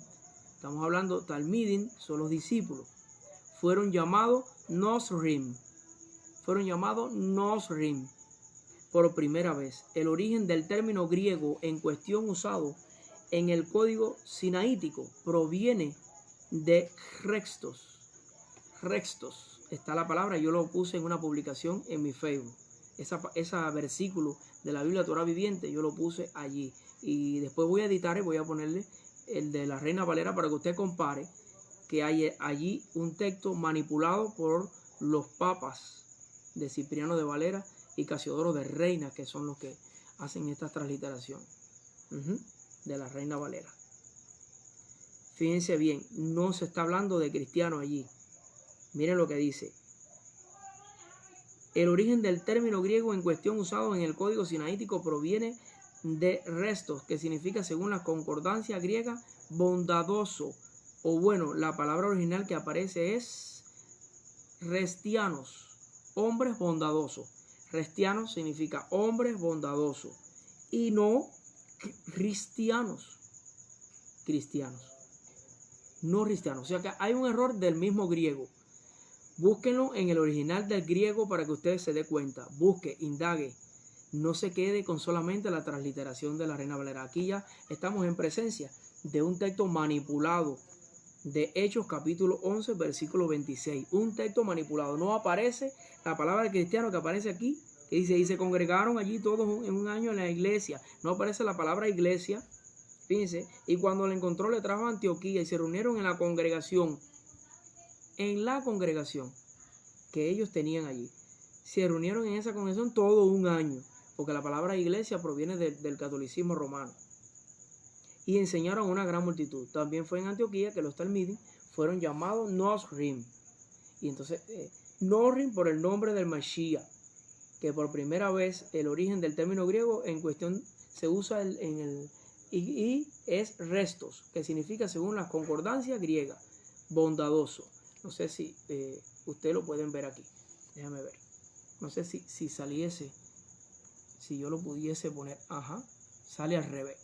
estamos hablando talmidim, son los discípulos, fueron llamados Nosrim. Por primera vez. El origen del término griego en cuestión usado en el código sinaítico proviene de Rextos. Está la palabra, yo lo puse en una publicación en mi Facebook. Ese versículo de la Biblia Torá Viviente yo lo puse allí. Y después voy a editar y voy a ponerle el de la Reina Valera para que usted compare que hay allí un texto manipulado por los papas de Cipriano de Valera y Casiodoro de Reina, que son los que hacen esta transliteración de la Reina Valera. Fíjense bien, no se está hablando de cristiano allí. Miren lo que dice. El origen del término griego en cuestión usado en el código sinaítico proviene de restos, que significa, según la concordancia griega, bondadoso. O bueno, la palabra original que aparece es restianos, hombres bondadosos. Restianos significa hombres bondadosos y no cristianos. No cristianos. O sea que hay un error del mismo griego. Búsquenlo en el original del griego para que ustedes se den cuenta. Busque, indague. No se quede con solamente la transliteración de la Reina Valera. Aquí ya estamos en presencia de un texto manipulado de Hechos capítulo 11 versículo 26. Un texto manipulado. No aparece la palabra de cristiano que aparece aquí, que dice, y se congregaron allí todos en un año en la iglesia. No aparece la palabra iglesia. Fíjense, y cuando le encontró le trajo a Antioquía y se reunieron en la congregación que ellos tenían allí. Se reunieron en esa congregación todo un año, porque la palabra iglesia proviene del catolicismo romano. Y enseñaron a una gran multitud. También fue en Antioquía que los talmidim fueron llamados Nosrim. Y entonces, Nosrim por el nombre del Mashiach, que por primera vez el origen del término griego en cuestión se usa y es restos, que significa, según la concordancia griega, bondadoso. No sé si ustedes lo pueden ver aquí. Déjame ver. No sé si saliese. Si yo lo pudiese poner, ajá, sale al revés.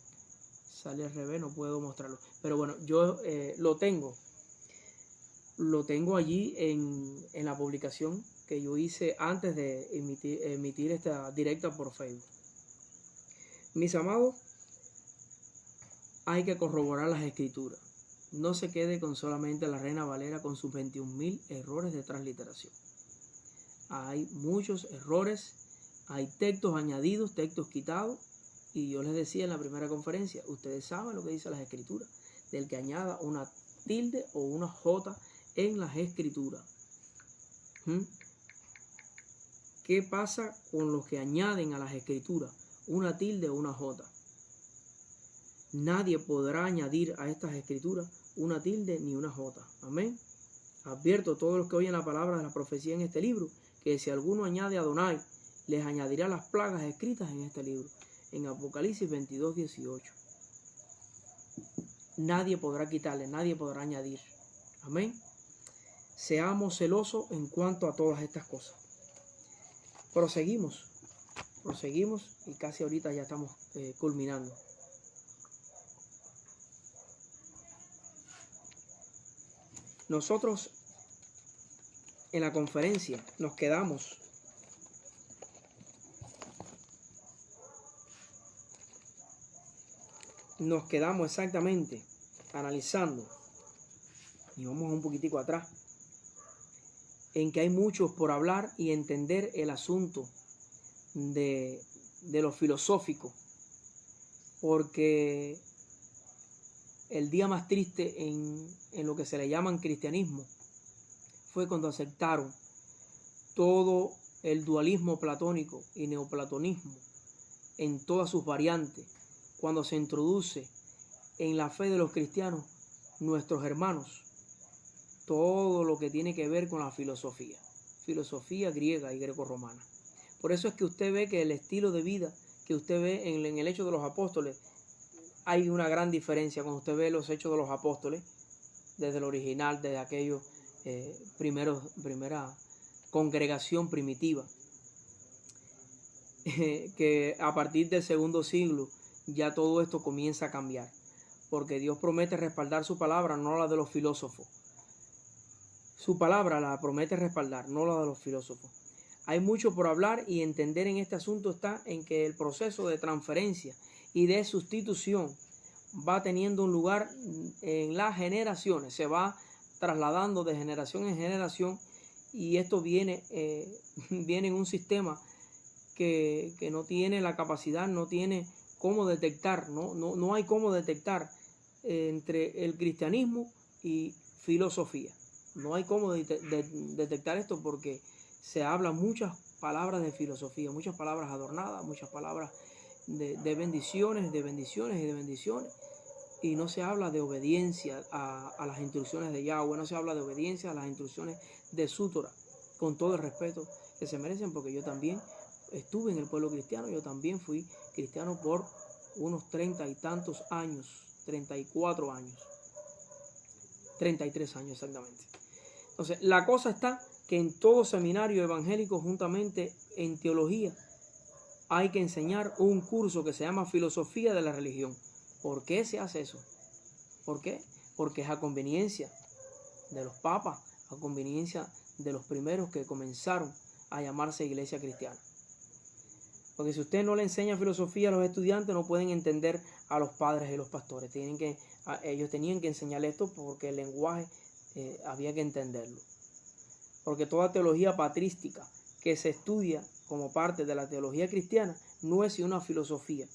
Sale al revés, no puedo mostrarlo. Pero bueno, yo lo tengo allí en la publicación que yo hice antes de emitir esta directa por Facebook. Mis amados, hay que corroborar las escrituras. No se quede con solamente la Reina Valera con sus 21.000 errores de transliteración. Hay muchos errores, hay textos añadidos, textos quitados. Y yo les decía en la primera conferencia, ustedes saben lo que dice las escrituras, del que añada una tilde o una jota en las escrituras. ¿Qué pasa con los que añaden a las escrituras una tilde o una jota? Nadie podrá añadir a estas escrituras una tilde ni una jota. Amén. Advierto a todos los que oyen la palabra de la profecía en este libro, que si alguno añade a Adonai, les añadirá las plagas escritas en este libro. En Apocalipsis 22, 18. Nadie podrá quitarle, nadie podrá añadir. Amén. Seamos celosos en cuanto a todas estas cosas. Proseguimos y casi ahorita ya estamos culminando. Nosotros en la conferencia nos quedamos exactamente analizando, y vamos un poquitico atrás, en que hay muchos por hablar y entender el asunto de lo filosófico, porque el día más triste en lo que se le llaman cristianismo fue cuando aceptaron todo el dualismo platónico y neoplatonismo en todas sus variantes, cuando se introduce en la fe de los cristianos, nuestros hermanos, todo lo que tiene que ver con la filosofía griega y grecorromana. Por eso es que usted ve que el estilo de vida que usted ve en el Hecho de los Apóstoles, hay una gran diferencia cuando usted ve los Hechos de los Apóstoles, desde el original, desde aquellos primera congregación primitiva, que a partir del segundo siglo ya todo esto comienza a cambiar, porque Dios promete respaldar su palabra, no la de los filósofos. Su palabra la promete respaldar, no la de los filósofos. Hay mucho por hablar y entender en este asunto está en que el proceso de transferencia y de sustitución va teniendo un lugar en las generaciones, se va trasladando de generación en generación, y esto viene en un sistema que no tiene la capacidad, no tiene cómo detectar, no hay cómo detectar entre el cristianismo y filosofía. No hay cómo detectar esto, porque se hablan muchas palabras de filosofía, muchas palabras adornadas, muchas palabras de bendiciones, y no se habla de obediencia a las instrucciones de Yahweh, no se habla de obediencia a las instrucciones de su Torah, con todo el respeto que se merecen, porque yo también estuve en el pueblo cristiano, yo también fui cristiano por unos 30 y tantos años, 34 años, 33 años exactamente. Entonces, la cosa está que en todo seminario evangélico, juntamente en teología, hay que enseñar un curso que se llama Filosofía de la Religión. ¿Por qué se hace eso? ¿Por qué? Porque es a conveniencia de los papas, a conveniencia de los primeros que comenzaron a llamarse iglesia cristiana. Porque si usted no le enseña filosofía a los estudiantes, no pueden entender a los padres y los pastores. Ellos tenían que enseñar esto porque el lenguaje había que entenderlo. Porque toda teología patrística que se estudia como parte de la teología cristiana no es sino una filosofía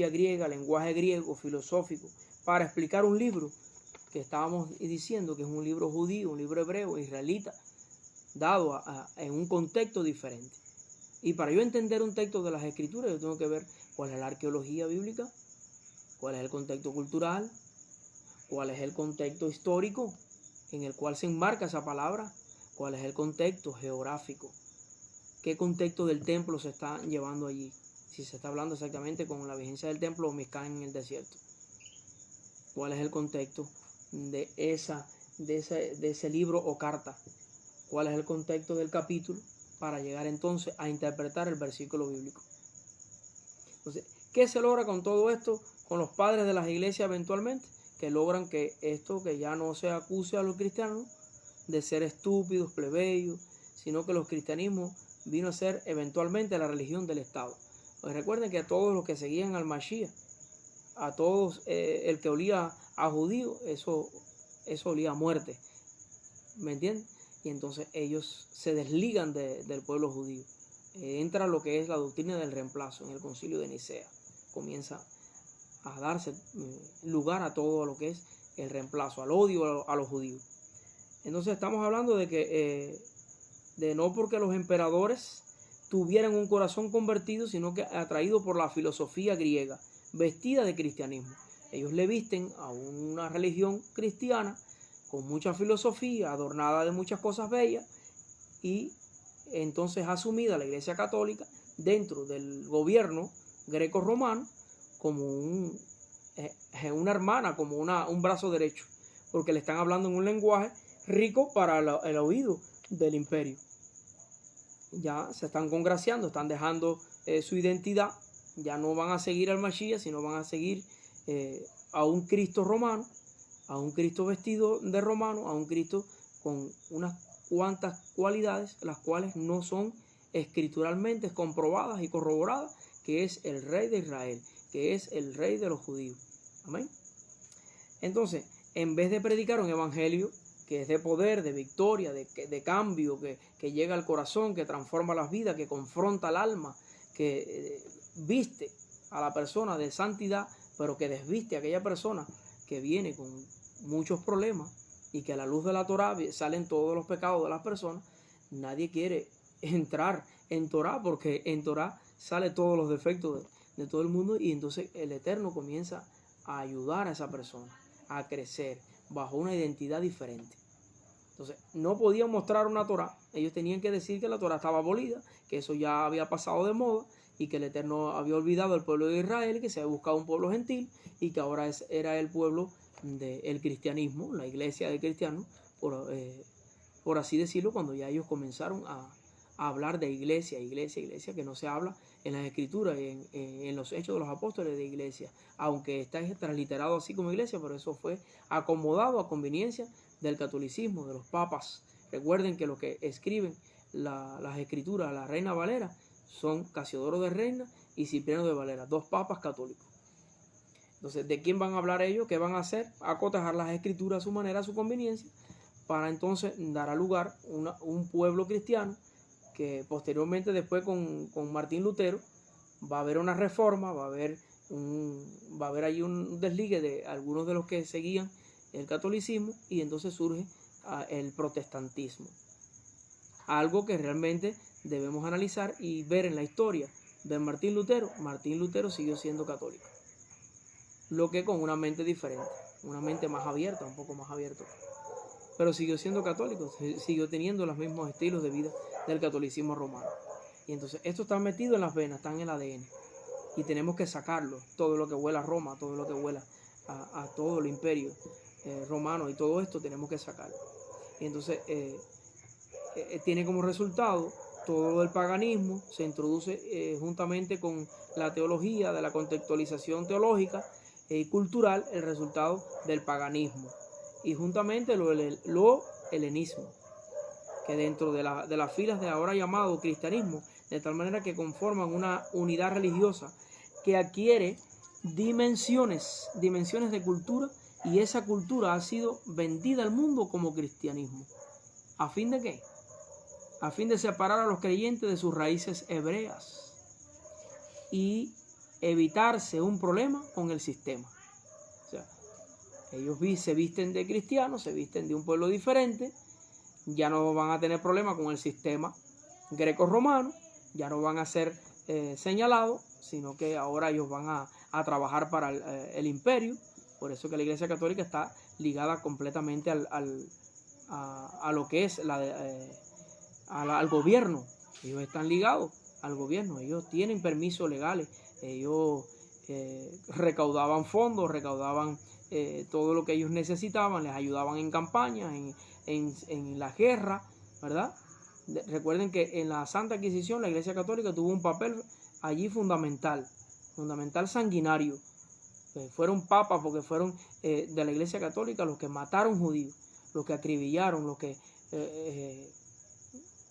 griega, lenguaje griego, filosófico, para explicar un libro que estábamos diciendo que es un libro judío, un libro hebreo, israelita, dado en un contexto diferente. Y para yo entender un texto de las Escrituras, yo tengo que ver cuál es la arqueología bíblica, cuál es el contexto cultural, cuál es el contexto histórico en el cual se enmarca esa palabra, cuál es el contexto geográfico, qué contexto del templo se está llevando allí, si se está hablando exactamente con la vigencia del templo o Mizcán en el desierto, cuál es el contexto de ese libro o carta, cuál es el contexto del capítulo, para llegar entonces a interpretar el versículo bíblico. Entonces, ¿qué se logra con todo esto? Con los padres de las iglesias eventualmente, que logran que esto, que ya no se acuse a los cristianos de ser estúpidos, plebeyos, sino que los cristianismos vino a ser eventualmente la religión del Estado. Pues recuerden que a todos los que seguían al Mashiach, a todos el que olía a judío, eso olía a muerte, ¿me entienden? Y entonces ellos se desligan del pueblo judío. Entra lo que es la doctrina del reemplazo en el concilio de Nicea. Comienza a darse lugar a todo lo que es el reemplazo, al odio a los judíos. Entonces estamos hablando de que de no porque los emperadores tuvieran un corazón convertido, sino que atraído por la filosofía griega, vestida de cristianismo. Ellos le visten a una religión cristiana con mucha filosofía, adornada de muchas cosas bellas, y entonces asumida la Iglesia Católica dentro del gobierno greco-romano como una hermana, como un brazo derecho, porque le están hablando en un lenguaje rico para el oído del imperio. Ya se están congraciando, están dejando su identidad, ya no van a seguir al Mashiach, sino van a seguir a un Cristo romano, a un Cristo vestido de romano, a un Cristo con unas cuantas cualidades, las cuales no son escrituralmente comprobadas y corroboradas, que es el Rey de Israel, que es el Rey de los judíos. Amén. Entonces, en vez de predicar un evangelio que es de poder, de victoria, de cambio, que llega al corazón, que transforma las vidas, que confronta al alma, que viste a la persona de santidad, pero que desviste a aquella persona que viene con muchos problemas y que a la luz de la Torá salen todos los pecados de las personas. Nadie quiere entrar en Torá, porque en Torá salen todos los defectos de todo el mundo, y entonces el Eterno comienza a ayudar a esa persona a crecer bajo una identidad diferente. Entonces, no podían mostrar una Torá, ellos tenían que decir que la Torá estaba abolida, que eso ya había pasado de moda, y que el Eterno había olvidado al pueblo de Israel, que se había buscado un pueblo gentil, y que ahora era el pueblo del cristianismo, la iglesia de cristianos, por así decirlo, cuando ya ellos comenzaron a hablar de iglesia, que no se habla en las escrituras, en los hechos de los apóstoles de iglesia, aunque está transliterado así como iglesia, pero eso fue acomodado a conveniencia del catolicismo, de los papas. Recuerden que lo que escriben las escrituras, la Reina Valera, son Casiodoro de Reina y Cipriano de Valera, dos papas católicos. Entonces, ¿de quién van a hablar ellos? ¿Qué van a hacer? Acotajar las escrituras a su manera, a su conveniencia, para entonces dar a lugar un pueblo cristiano que posteriormente, después con Martín Lutero, va a haber una reforma, va a haber ahí un desligue de algunos de los que seguían el catolicismo, y entonces surge el protestantismo. Algo que realmente debemos analizar y ver en la historia de Martín Lutero. Martín Lutero siguió siendo católico, lo que con una mente diferente, una mente más abierta, un poco más abierta, pero siguió siendo católico, siguió teniendo los mismos estilos de vida del catolicismo romano. Y entonces esto está metido en las venas, está en el ADN, y tenemos que sacarlo, todo lo que huela a Roma, todo lo que huela a todo el imperio romano, y todo esto tenemos que sacarlo. Y entonces tiene como resultado todo el paganismo, se introduce juntamente con la teología, de la contextualización teológica y cultural, el resultado del paganismo, y juntamente lo helenismo, que dentro de las filas de ahora llamado cristianismo, de tal manera que conforman una unidad religiosa que adquiere dimensiones de cultura, y esa cultura ha sido vendida al mundo como cristianismo. ¿A fin de qué? A fin de separar a los creyentes de sus raíces hebreas y evitarse un problema con el sistema. O sea, ellos se visten de cristianos, se visten de un pueblo diferente, ya no van a tener problema con el sistema greco-romano, ya no van a ser señalados, sino que ahora ellos van a trabajar para el imperio. Por eso que la Iglesia Católica está ligada completamente a lo que es al gobierno. Ellos están ligados al gobierno, ellos tienen permisos legales, ellos recaudaban fondos, recaudaban todo lo que ellos necesitaban, les ayudaban en campañas, en la guerra, ¿verdad? Recuerden que en la Santa Inquisición la Iglesia Católica tuvo un papel allí fundamental, fundamental sanguinario. Fueron papas porque fueron de la Iglesia Católica los que mataron judíos, los que acribillaron, los que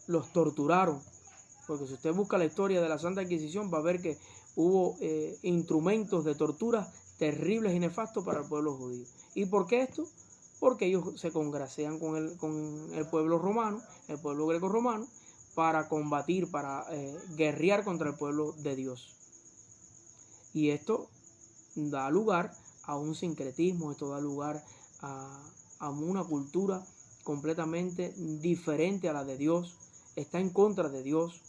los torturaron. Porque si usted busca la historia de la Santa Inquisición va a ver que hubo instrumentos de tortura terribles y nefastos para el pueblo judío. ¿Y por qué esto? Porque ellos se congracian con el pueblo romano, el pueblo greco-romano, para combatir, para guerrear contra el pueblo de Dios. Y esto da lugar a un sincretismo, esto da lugar a una cultura completamente diferente a la de Dios, está en contra de Dios,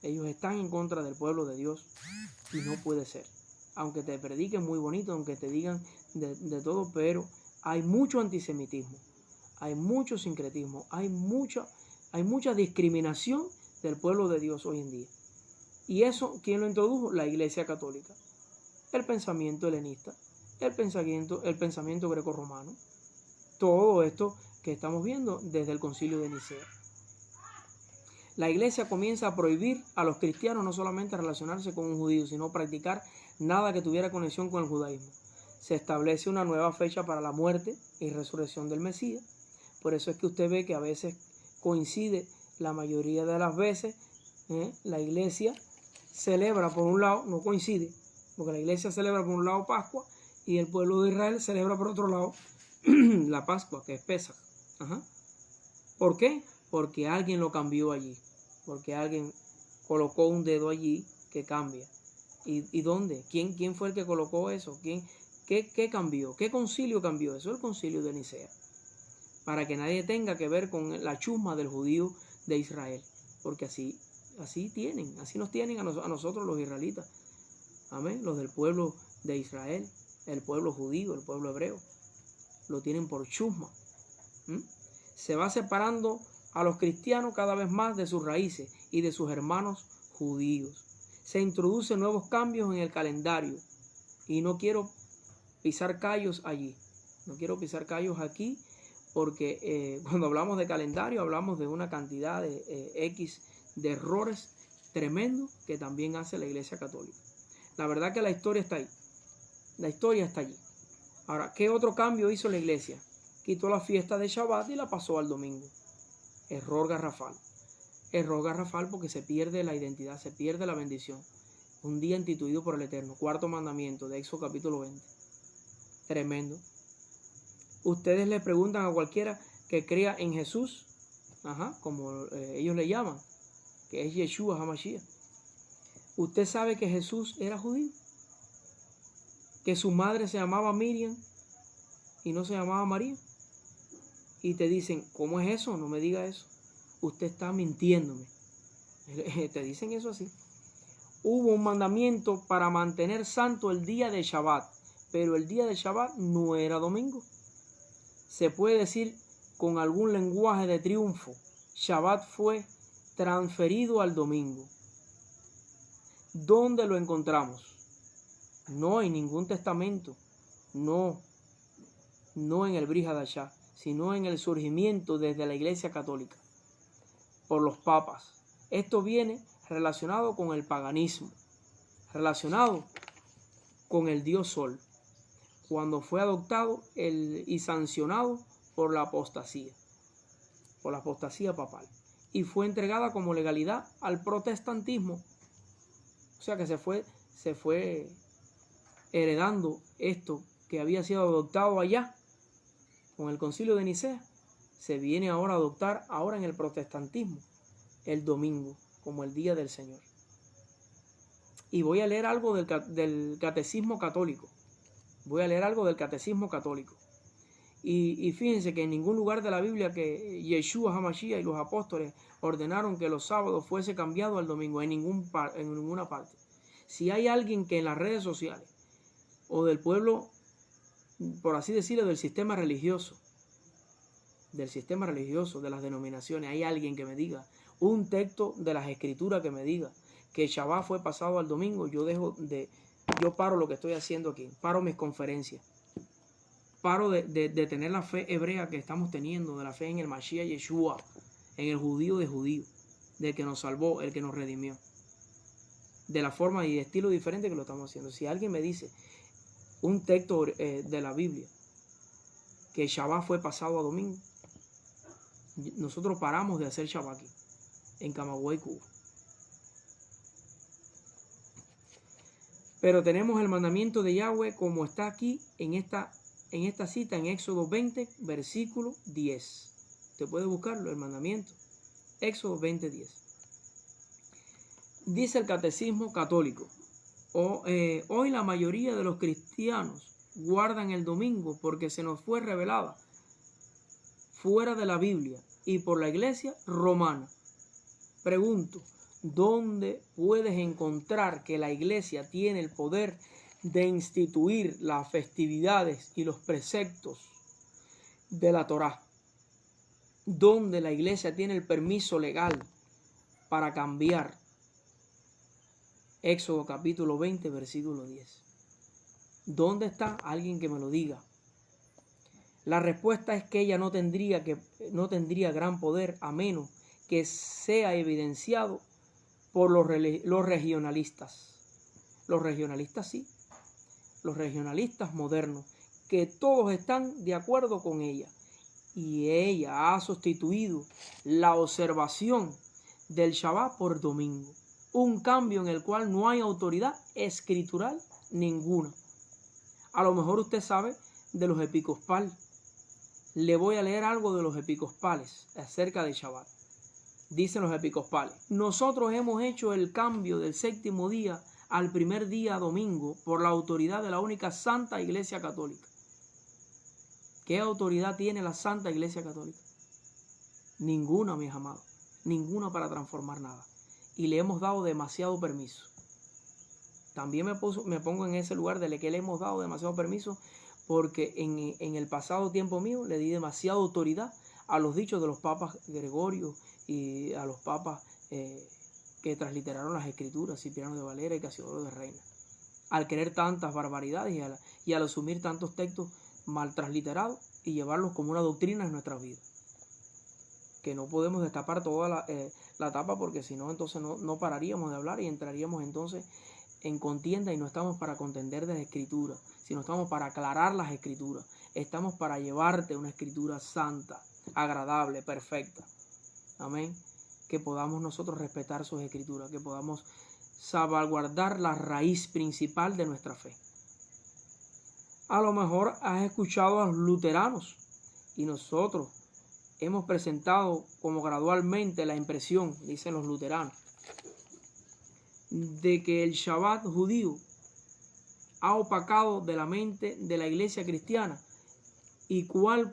ellos están en contra del pueblo de Dios y no puede ser. Aunque te prediquen muy bonito, aunque te digan de todo, pero hay mucho antisemitismo, hay mucho sincretismo, hay mucha discriminación del pueblo de Dios hoy en día. Y eso, ¿quién lo introdujo? La Iglesia Católica. El pensamiento helenista, el pensamiento greco-romano, todo esto que estamos viendo desde el Concilio de Nicea. La Iglesia comienza a prohibir a los cristianos no solamente relacionarse con un judío, sino practicar nada que tuviera conexión con el judaísmo. Se establece una nueva fecha para la muerte y resurrección del Mesías. Por eso es que usted ve que a veces coincide, la mayoría de las veces, la Iglesia celebra por un lado, no coincide, porque la Iglesia celebra por un lado Pascua y el pueblo de Israel celebra por otro lado la Pascua, que es Pesaj. ¿Por qué? Porque alguien lo cambió allí, porque alguien colocó un dedo allí que cambia. ¿Y dónde? ¿Quién fue el que colocó eso? ¿Qué cambió? ¿Qué concilio cambió eso? El Concilio de Nicea. Para que nadie tenga que ver con la chusma del judío de Israel, porque así nos tienen a nosotros los israelitas. Amén. Los del pueblo de Israel, el pueblo judío, el pueblo hebreo, lo tienen por chusma. Se va separando a los cristianos cada vez más de sus raíces y de sus hermanos judíos. Se introducen nuevos cambios en el calendario y no quiero pisar callos allí. No quiero pisar callos aquí porque cuando hablamos de calendario hablamos de una cantidad de X de errores tremendos que también hace la Iglesia Católica. La verdad que la historia está ahí. La historia está allí. Ahora, ¿qué otro cambio hizo la Iglesia? Quitó la fiesta de Shabbat y la pasó al domingo. Error garrafal. Error garrafal porque se pierde la identidad, se pierde la bendición. Un día instituido por el Eterno. Cuarto mandamiento de Éxodo capítulo 20. Tremendo. Ustedes le preguntan a cualquiera que crea en Jesús, como ellos le llaman, que es Yeshua HaMashiach. ¿Usted sabe que Jesús era judío? Que su madre se llamaba Miriam y no se llamaba María. Y te dicen, ¿cómo es eso? No me diga eso. Usted está mintiéndome. Te dicen eso así. Hubo un mandamiento para mantener santo el día de Shabbat, pero el día de Shabbat no era domingo. Se puede decir con algún lenguaje de triunfo, Shabbat fue transferido al domingo. ¿Dónde lo encontramos? No en ningún testamento, no en el Brit Hadashah, sino en el surgimiento desde la Iglesia Católica, por los papas. Esto viene relacionado con el paganismo, relacionado con el dios Sol, cuando fue adoptado y sancionado por la apostasía papal, y fue entregada como legalidad al protestantismo. O sea que se fue heredando esto que había sido adoptado allá con el Concilio de Nicea, se viene ahora a adoptar ahora en el protestantismo el domingo como el día del Señor. Y voy a leer algo del catecismo católico. Y fíjense que en ningún lugar de la Biblia que Yeshua HaMashiach y los apóstoles ordenaron que los sábados fuese cambiado al domingo, en ninguna parte. Si hay alguien que en las redes sociales o del pueblo, por así decirlo, del sistema religioso, de las denominaciones, hay alguien que me diga, un texto de las escrituras que me diga que Shabbat fue pasado al domingo, yo paro lo que estoy haciendo aquí, paro mis conferencias, paro de tener la fe hebrea que estamos teniendo, de la fe en el Mashiach Yeshua, en el judío de judío, del que nos salvó, el que nos redimió. de la forma y estilo diferente que lo estamos haciendo. Si alguien me dice un texto de la Biblia que el Shabbat fue pasado a domingo, nosotros paramos de hacer Shabbat aquí, en Camagüey, Cuba. Pero tenemos el mandamiento de Yahweh como está aquí en esta cita en Éxodo 20, versículo 10. Usted puede buscarlo, el mandamiento. Éxodo 20, 10. Dice el Catecismo Católico, hoy la mayoría de los cristianos guardan el domingo porque se nos fue revelada fuera de la Biblia y por la Iglesia romana. Pregunto, ¿dónde puedes encontrar que la Iglesia tiene el poder de instituir las festividades y los preceptos de la Torá? ¿Dónde la Iglesia tiene el permiso legal para cambiar? Éxodo capítulo 20, versículo 10. ¿Dónde está? Alguien que me lo diga. La respuesta es que ella no tendría gran poder a menos que sea evidenciado por los regionalistas. Los regionalistas sí, los regionalistas modernos, que todos están de acuerdo con ella. Y ella ha sustituido la observación del Shabbat por domingo. Un cambio en el cual no hay autoridad escritural ninguna. A lo mejor usted sabe de los episcopales. Le voy a leer algo de los episcopales acerca de Shabbat. Dicen los episcopales: nosotros hemos hecho el cambio del séptimo día al primer día domingo por la autoridad de la única Santa Iglesia Católica. ¿Qué autoridad tiene la Santa Iglesia Católica? Ninguna, mis amados. Ninguna para transformar nada. Y le hemos dado demasiado permiso. También me pongo en ese lugar de que le hemos dado demasiado permiso, porque en el pasado tiempo mío le di demasiada autoridad a los dichos de los papas Gregorio y a los papas que transliteraron las escrituras, Cipriano de Valera y Casiodoro de Reina. Al querer tantas barbaridades y al asumir tantos textos mal transliterados y llevarlos como una doctrina en nuestras vidas. Que no podemos destapar toda la tapa, porque si no, entonces no pararíamos de hablar y entraríamos entonces en contienda, y no estamos para contender de la escritura, sino estamos para aclarar las escrituras. Estamos para llevarte una escritura santa, agradable, perfecta. Amén. Que podamos nosotros respetar sus escrituras, que podamos salvaguardar la raíz principal de nuestra fe. A lo mejor has escuchado a los luteranos, y nosotros hemos presentado como gradualmente la impresión, dicen los luteranos, de que el Shabbat judío ha opacado de la mente de la iglesia cristiana, y cual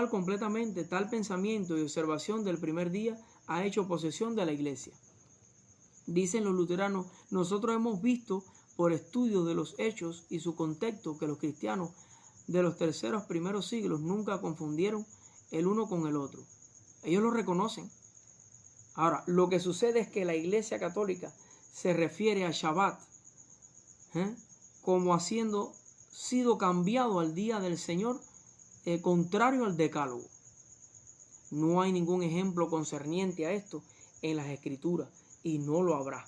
completamente tal pensamiento y observación del primer día ha hecho posesión de la iglesia. Dicen los luteranos: nosotros hemos visto por estudio de los hechos y su contexto que los cristianos de los primeros siglos nunca confundieron el uno con el otro. Ellos lo reconocen. Ahora, lo que sucede es que la Iglesia Católica se refiere a Shabbat como habiendo sido cambiado al día del Señor, contrario al Decálogo. No hay ningún ejemplo concerniente a esto en las Escrituras, y no lo habrá.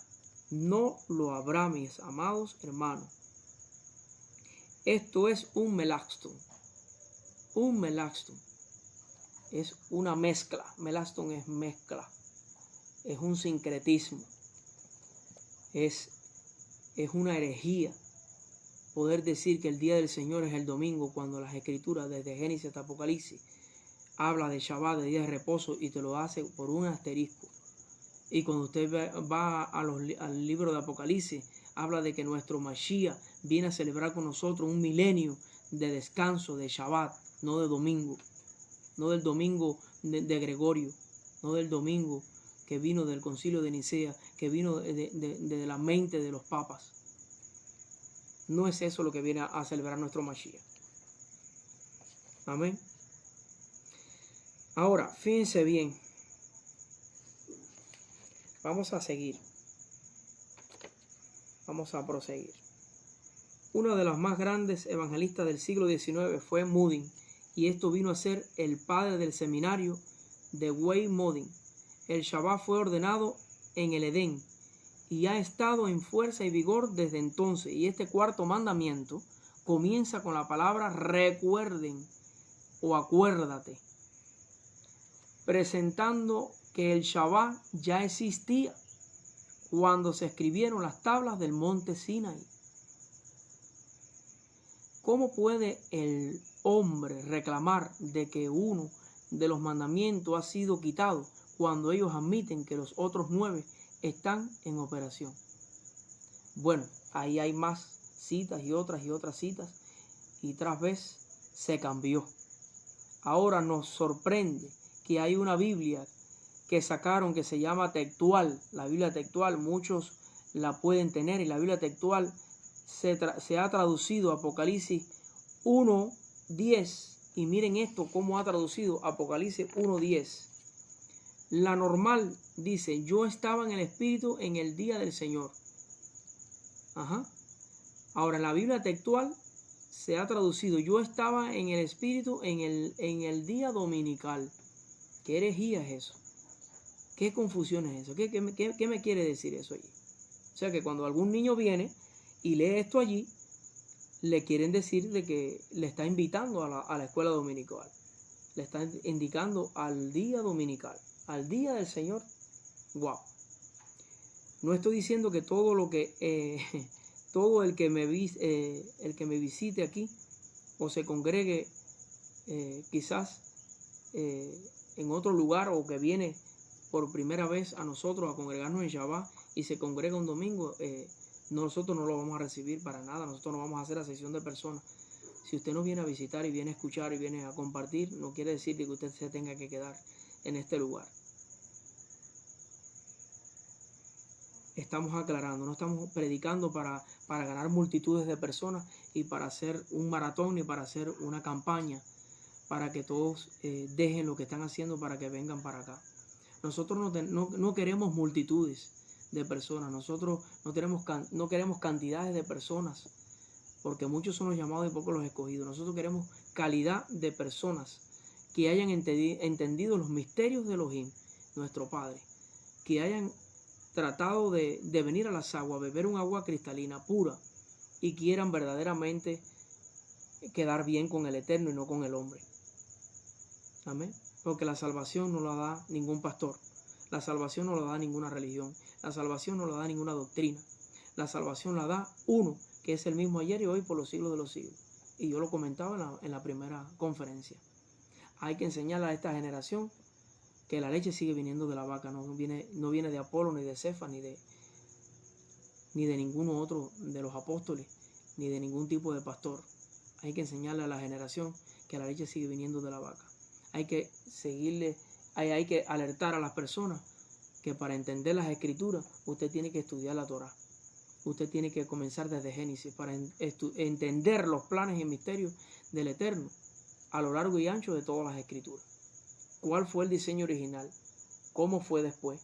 No lo habrá, mis amados hermanos. Esto es un melastón. Un melastón es una mezcla. Melastón es mezcla. Es un sincretismo. Es una herejía poder decir que el día del Señor es el domingo, cuando las Escrituras desde Génesis hasta Apocalipsis habla de Shabbat, de día de reposo, y te lo hace por un asterisco. Y cuando usted va al libro de Apocalipsis, habla de que nuestro Mashiach viene a celebrar con nosotros un milenio de descanso, de Shabbat, no de domingo. No del domingo de Gregorio, no del domingo que vino del concilio de Nicea, que vino de la mente de los papas. No es eso lo que viene a celebrar nuestro Mashiach. Amén. Ahora, fíjense bien. Vamos a seguir. Vamos a proseguir. Uno de los más grandes evangelistas del siglo XIX fue Moody, y esto vino a ser el padre del seminario de Weymouth. El Shabbat fue ordenado en el Edén, y ha estado en fuerza y vigor desde entonces. Y este cuarto mandamiento comienza con la palabra recuerden o acuérdate, presentando que el Shabbat ya existía cuando se escribieron las tablas del monte Sinaí. ¿Cómo puede el hombre reclamar de que uno de los mandamientos ha sido quitado cuando ellos admiten que los otros 9 están en operación? Bueno, ahí hay más citas y otras citas, y tras vez se cambió. Ahora nos sorprende que hay una Biblia que sacaron que se llama textual, la Biblia textual, muchos la pueden tener, y la Biblia textual se ha traducido Apocalipsis 1:10, y miren esto cómo ha traducido Apocalipsis 1:10. La normal dice: yo estaba en el Espíritu en el día del Señor. Ahora en la Biblia textual se ha traducido: yo estaba en el Espíritu en el día dominical. ¿Qué herejía es eso? ¿Qué confusión es eso? ¿Qué me quiere decir eso allí? O sea que cuando algún niño viene y lee esto allí, le quieren decir de que le está invitando a la escuela dominical. Le está indicando al día dominical, al día del Señor. Wow. No estoy diciendo que todo lo que todo el que me visite aquí o se congregue quizás en otro lugar, o que viene por primera vez a nosotros a congregarnos en Shabbat y se congrega un domingo, nosotros no lo vamos a recibir para nada. Nosotros no vamos a hacer acepción de personas. Si usted nos viene a visitar y viene a escuchar y viene a compartir, no quiere decir que usted se tenga que quedar en este lugar. Estamos aclarando, no estamos predicando para ganar multitudes de personas y para hacer un maratón ni para hacer una campaña para que todos dejen lo que están haciendo para que vengan para acá. Nosotros no queremos multitudes de personas, nosotros no queremos cantidades de personas, porque muchos son los llamados y pocos los escogidos. Nosotros queremos calidad de personas que hayan entendido los misterios de Elohim, nuestro Padre, que hayan tratado de venir a las aguas, beber un agua cristalina, pura, y quieran verdaderamente quedar bien con el Eterno y no con el hombre. Amén. Porque la salvación no la da ningún pastor, la salvación no la da ninguna religión, la salvación no la da ninguna doctrina, la salvación la da uno, que es el mismo ayer y hoy por los siglos de los siglos. Y yo lo comentaba en la primera conferencia. Hay que enseñarle a esta generación que la leche sigue viniendo de la vaca, no viene de Apolo, ni de Cefa, ni de ninguno otro de los apóstoles, ni de ningún tipo de pastor. Hay que enseñarle a la generación que la leche sigue viniendo de la vaca. Hay que hay que alertar a las personas que para entender las escrituras usted tiene que estudiar la Torá. Usted tiene que comenzar desde Génesis para entender los planes y misterios del Eterno a lo largo y ancho de todas las escrituras. ¿Cuál fue el diseño original? ¿Cómo fue después?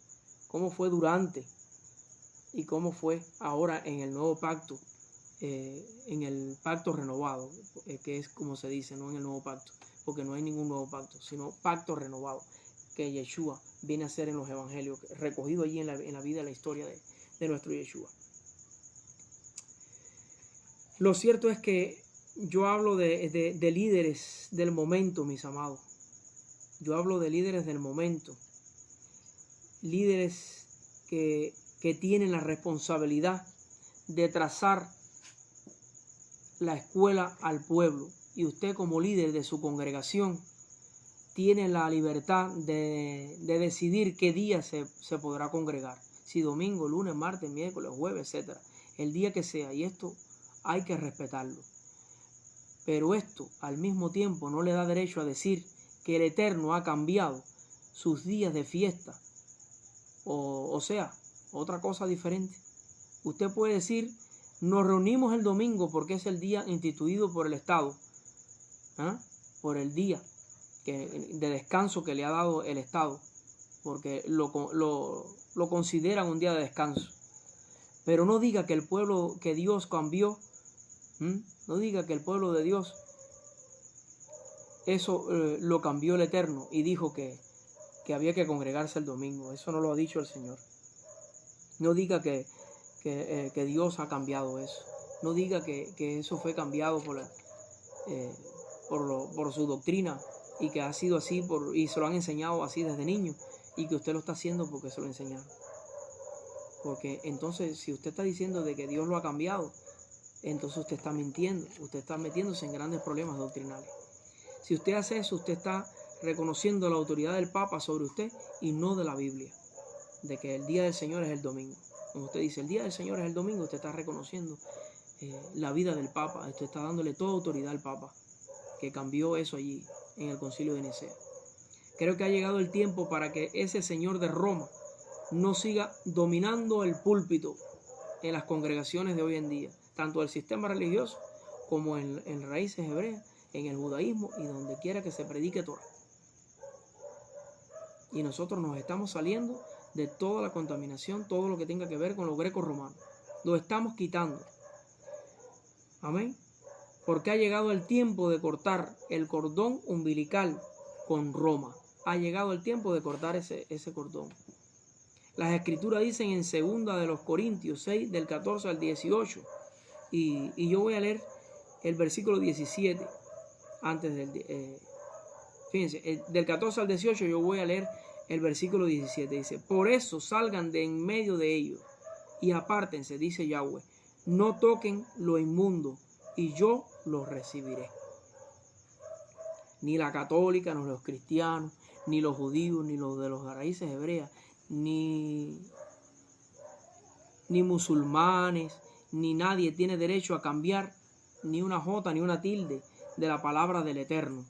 ¿Cómo fue durante? ¿Y cómo fue ahora en el nuevo pacto? En el pacto renovado, que es como se dice, no en el nuevo pacto, porque no hay ningún nuevo pacto, sino pacto renovado, que Yeshua viene a hacer en los evangelios, recogido allí en la vida, en la historia de nuestro Yeshua. Lo cierto es que yo hablo de líderes del momento, mis amados. Yo hablo de líderes del momento, líderes que tienen la responsabilidad de trazar la escuela al pueblo, y usted como líder de su congregación tiene la libertad de decidir qué día se podrá congregar, si domingo, lunes, martes, miércoles, jueves, etc. El día que sea, y esto hay que respetarlo. Pero esto al mismo tiempo no le da derecho a decir que el Eterno ha cambiado sus días de fiesta, o sea, otra cosa diferente. Usted puede decir: nos reunimos el domingo porque es el día instituido por el Estado, por el día de descanso que le ha dado el Estado, porque lo consideran un día de descanso. Pero no diga que el pueblo que Dios cambió, no diga que el pueblo de Dios, eso lo cambió el Eterno y dijo que había que congregarse el domingo. Eso no lo ha dicho el Señor. No diga que Dios ha cambiado eso. No diga que eso fue cambiado por su doctrina y que ha sido así y se lo han enseñado así desde niño y que usted lo está haciendo porque se lo enseñaron. Porque entonces, si usted está diciendo de que Dios lo ha cambiado, entonces usted está mintiendo, usted está metiéndose en grandes problemas doctrinales. Si usted hace eso, usted está reconociendo la autoridad del Papa sobre usted y no de la Biblia, de que el día del Señor es el domingo. Como usted dice, el día del Señor es el domingo, usted está reconociendo la vida del Papa, usted está dándole toda autoridad al Papa, que cambió eso allí en el Concilio de Nicea. Creo que ha llegado el tiempo para que ese señor de Roma no siga dominando el púlpito en las congregaciones de hoy en día, tanto el sistema religioso como en raíces hebreas, en el judaísmo y donde quiera que se predique Torah. Y nosotros nos estamos saliendo de toda la contaminación, todo lo que tenga que ver con los grecos romanos. Lo estamos quitando. Amén. Porque ha llegado el tiempo de cortar el cordón umbilical con Roma. Ha llegado el tiempo de cortar ese cordón. Las escrituras dicen en 2 de los Corintios 6, del 14 al 18. Y yo voy a leer el versículo 17. Antes del... fíjense, del 14 al 18 yo voy a leer el versículo 17. Dice, por eso salgan de en medio de ellos y apártense, dice Yahweh. No toquen lo inmundo y yo los recibiré. Ni la católica, ni los cristianos, ni los judíos, ni los de las raíces hebreas, ni musulmanes, ni nadie tiene derecho a cambiar ni una jota ni una tilde de la palabra del Eterno.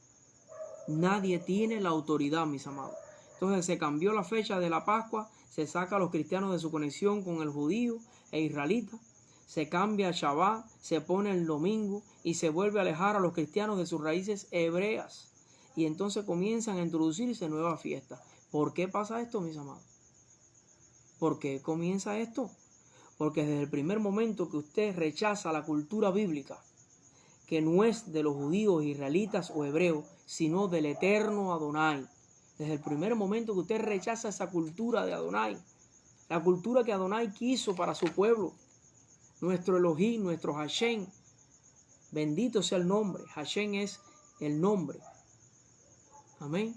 Nadie tiene la autoridad, mis amados. Entonces se cambió la fecha de la Pascua, se saca a los cristianos de su conexión con el judío e israelita, se cambia el Shabbat, se pone el domingo y se vuelve a alejar a los cristianos de sus raíces hebreas. Y entonces comienzan a introducirse nuevas fiestas. ¿Por qué pasa esto, mis amados? ¿Por qué comienza esto? Porque desde el primer momento que usted rechaza la cultura bíblica, que no es de los judíos, israelitas o hebreos, sino del eterno Adonai. Desde el primer momento que usted rechaza esa cultura de Adonai, la cultura que Adonai quiso para su pueblo, nuestro Elohim, nuestro Hashem, bendito sea el nombre, Hashem es el nombre. Amén.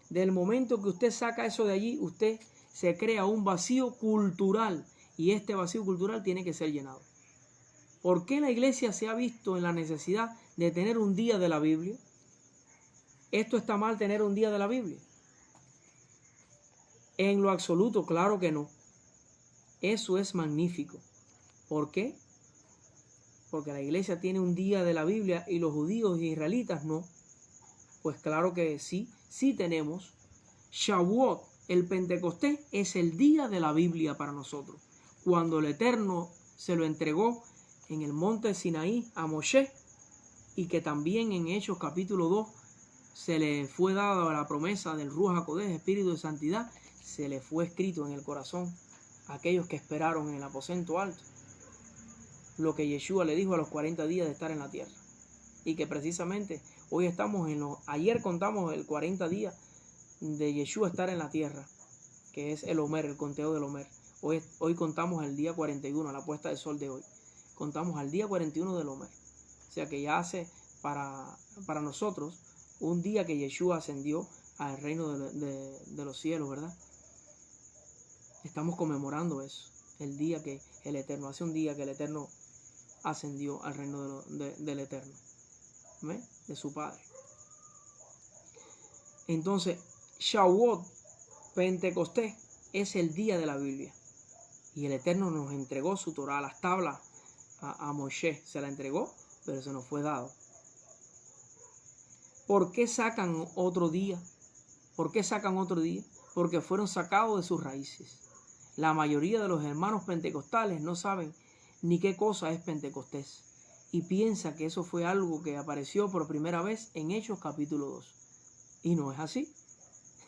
Del momento que usted saca eso de allí, usted se crea un vacío cultural y este vacío cultural tiene que ser llenado. ¿Por qué la iglesia se ha visto en la necesidad de tener un día de la Biblia? ¿Esto está mal tener un día de la Biblia? En lo absoluto, claro que no. Eso es magnífico. ¿Por qué? Porque la iglesia tiene un día de la Biblia y los judíos y israelitas no. Pues claro que sí, sí tenemos. Shavuot, el Pentecostés, es el día de la Biblia para nosotros. Cuando el Eterno se lo entregó en el monte Sinaí a Moshe, y que también en Hechos capítulo 2 se le fue dada la promesa del Ruach HaKodesh, Espíritu de Santidad, se le fue escrito en el corazón a aquellos que esperaron en el aposento alto, lo que Yeshua le dijo a los 40 días de estar en la tierra. Y que precisamente hoy estamos ayer contamos el 40 días de Yeshua estar en la tierra, que es el Omer, el conteo del Omer. Hoy contamos el día 41, la puesta de sol de hoy. Contamos al día 41 del Omer. O sea que ya hace para nosotros un día que Yeshua ascendió al reino de los cielos, ¿verdad? Estamos conmemorando eso, el día que el Eterno, hace un día que el Eterno ascendió al reino del Eterno, ¿ves? De su Padre. Entonces, Shavuot, Pentecostés, es el día de la Biblia. Y el Eterno nos entregó su Torah, las tablas a Moshe, se la entregó, pero se nos fue dado. ¿Por qué sacan otro día? ¿Por qué sacan otro día? Porque fueron sacados de sus raíces. La mayoría de los hermanos pentecostales no saben ni qué cosa es Pentecostés y piensa que eso fue algo que apareció por primera vez en Hechos capítulo 2. Y no es así.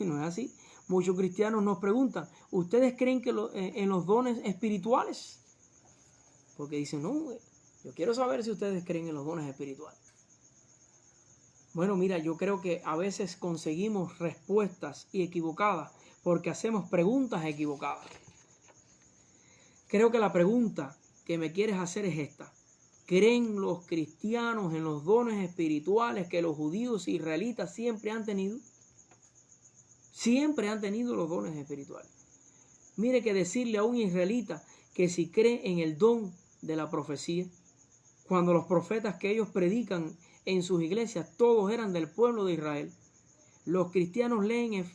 No es así. Muchos cristianos nos preguntan, ¿ustedes creen que en los dones espirituales? Porque dicen, no, yo quiero saber si ustedes creen en los dones espirituales. Bueno, mira, yo creo que a veces conseguimos respuestas equivocadas porque hacemos preguntas equivocadas. Creo que la pregunta que me quieres hacer es esta. ¿Creen los cristianos en los dones espirituales que los judíos e israelitas siempre han tenido? Siempre han tenido los dones espirituales. Mire que decirle a un israelita que si cree en el don de la profecía, cuando los profetas que ellos predican en sus iglesias todos eran del pueblo de Israel. Los cristianos leen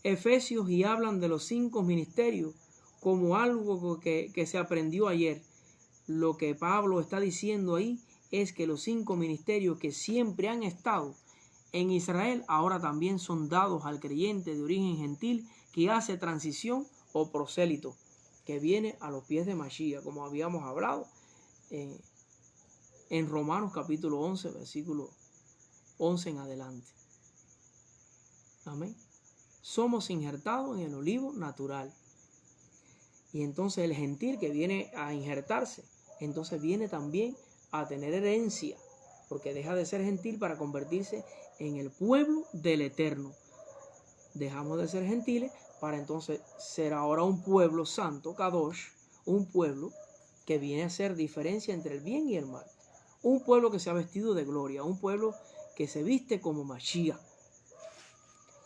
Efesios y hablan de los 5 ministerios como algo que se aprendió ayer. Lo que Pablo está diciendo ahí es que los 5 ministerios que siempre han estado en Israel ahora también son dados al creyente de origen gentil que hace transición o prosélito, que viene a los pies de Mashiach, como habíamos hablado en Romanos capítulo 11, versículo 11 en adelante. Amén. Somos injertados en el olivo natural. Y entonces el gentil que viene a injertarse, entonces viene también a tener herencia, porque deja de ser gentil para convertirse en el pueblo del Eterno. Dejamos de ser gentiles para entonces ser ahora un pueblo santo, Kadosh, un pueblo que viene a hacer diferencia entre el bien y el mal. Un pueblo que se ha vestido de gloria, un pueblo que se viste como Mashiach.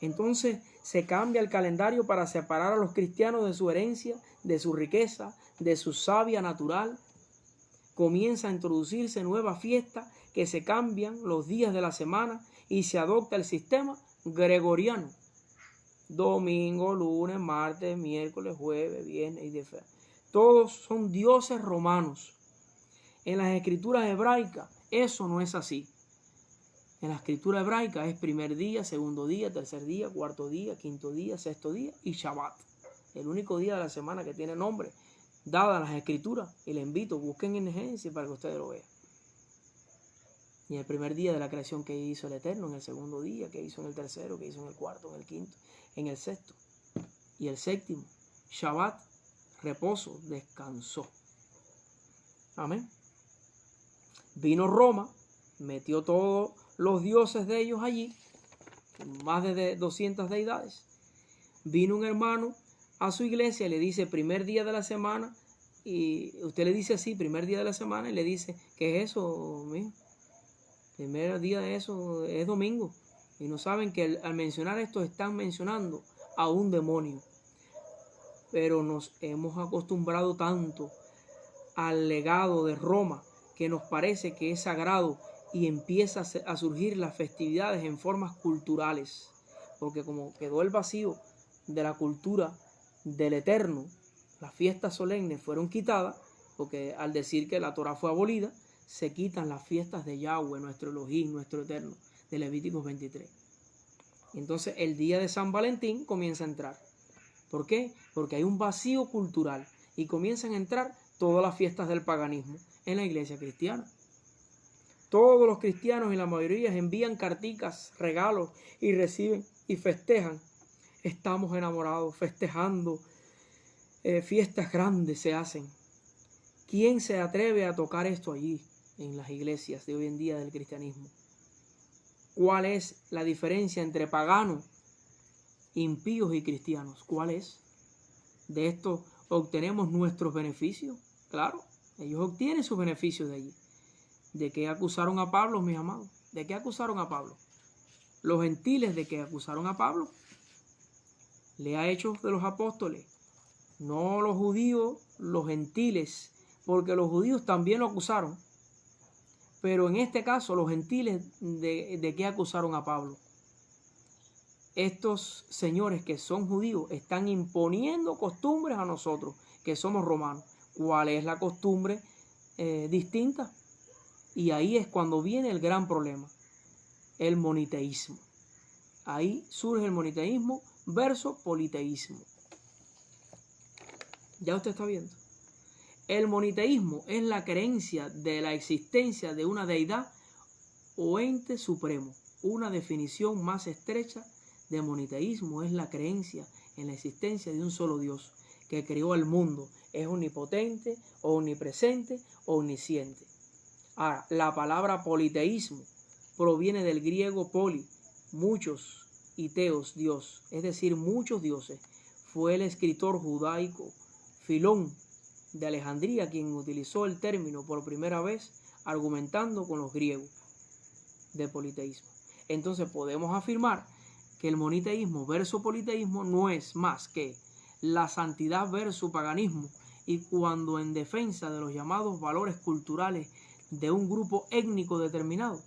Entonces se cambia el calendario para separar a los cristianos de su herencia, de su riqueza, de su savia natural. Comienza a introducirse nuevas fiestas que se cambian los días de la semana y se adopta el sistema gregoriano. Domingo, lunes, martes, miércoles, jueves, viernes y de fe. Todos son dioses romanos. En las escrituras hebraicas eso no es así. En la escritura hebraica es primer día, segundo día, tercer día, cuarto día, quinto día, sexto día y Shabbat. El único día de la semana que tiene nombre, dadas las escrituras. Y le invito, busquen en Génesis para que ustedes lo vean. Y el primer día de la creación que hizo el Eterno, en el segundo día, que hizo en el tercero, que hizo en el cuarto, en el quinto, en el sexto. Y el séptimo, Shabbat, reposo, descansó. Amén. Vino Roma, metió todos los dioses de ellos allí, más de 200 deidades. Vino un hermano a su iglesia y le dice primer día de la semana, y usted le dice así, primer día de la semana, y le dice, ¿qué es eso, mijo? Primer día de eso es domingo. Y no saben que al mencionar esto están mencionando a un demonio. Pero nos hemos acostumbrado tanto al legado de Roma que nos parece que es sagrado y empieza a surgir las festividades en formas culturales. Porque como quedó el vacío de la cultura del Eterno, las fiestas solemnes fueron quitadas, porque al decir que la Torah fue abolida, se quitan las fiestas de Yahweh, nuestro Elohim, nuestro Eterno, de Levíticos 23. Y entonces el día de San Valentín comienza a entrar. ¿Por qué? Porque hay un vacío cultural y comienzan a entrar todas las fiestas del paganismo en la iglesia cristiana. Todos los cristianos y la mayoría envían carticas, regalos y reciben y festejan. Estamos enamorados, festejando, fiestas grandes se hacen. ¿Quién se atreve a tocar esto allí en las iglesias de hoy en día del cristianismo? ¿Cuál es la diferencia entre paganos, impíos y cristianos? ¿Cuál es? ¿De esto obtenemos nuestros beneficios? Claro, ellos obtienen sus beneficios de allí. ¿De qué acusaron a Pablo, mis amados? ¿De qué acusaron a Pablo? Los gentiles, ¿de qué acusaron a Pablo? Lea Hechos de los Apóstoles. No los judíos, los gentiles, porque los judíos también lo acusaron. Pero en este caso, los gentiles, ¿de qué acusaron a Pablo? Estos señores que son judíos están imponiendo costumbres a nosotros, que somos romanos. ¿Cuál es la costumbre distinta? Y ahí es cuando viene el gran problema, el moniteísmo. Ahí surge el moniteísmo versus politeísmo. Ya usted está viendo. El moniteísmo es la creencia de la existencia de una deidad o ente supremo. Una definición más estrecha de moniteísmo es la creencia en la existencia de un solo Dios que creó el mundo. Es omnipotente, omnipresente, omnisciente. Ahora, la palabra politeísmo proviene del griego poli, muchos, y teos, Dios, es decir, muchos dioses. Fue el escritor judaico Filón de Alejandría quien utilizó el término por primera vez, argumentando con los griegos de politeísmo. Entonces podemos afirmar que el moniteísmo versus politeísmo no es más que la santidad versus paganismo, y cuando en defensa de los llamados valores culturales de un grupo étnico determinado,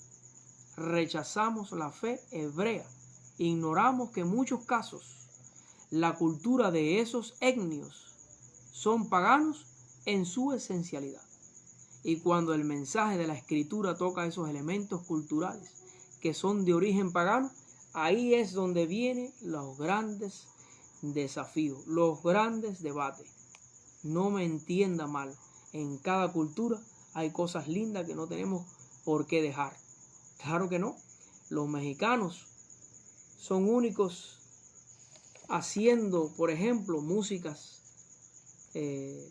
rechazamos la fe hebrea, ignoramos que en muchos casos la cultura de esos etnios son paganos en su esencialidad. Y cuando el mensaje de la escritura toca esos elementos culturales que son de origen pagano, ahí es donde vienen los grandes desafíos, los grandes debates. No me entienda mal, en cada cultura hay cosas lindas que no tenemos por qué dejar. Claro que no. Los mexicanos son únicos haciendo, por ejemplo, músicas,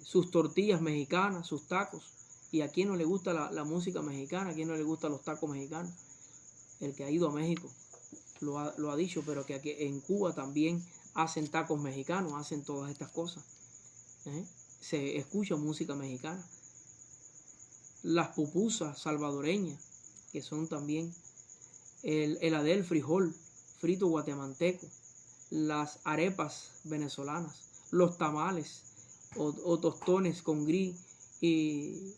sus tortillas mexicanas, sus tacos. ¿Y a quién no le gusta la música mexicana? ¿A quién no le gustan los tacos mexicanos? El que ha ido a México lo ha dicho, pero que aquí en Cuba también hacen tacos mexicanos, hacen todas estas cosas. Se escucha música mexicana. Las pupusas salvadoreñas, que son también el adel frijol, frito guatemalteco, las arepas venezolanas, los tamales o tostones con gris y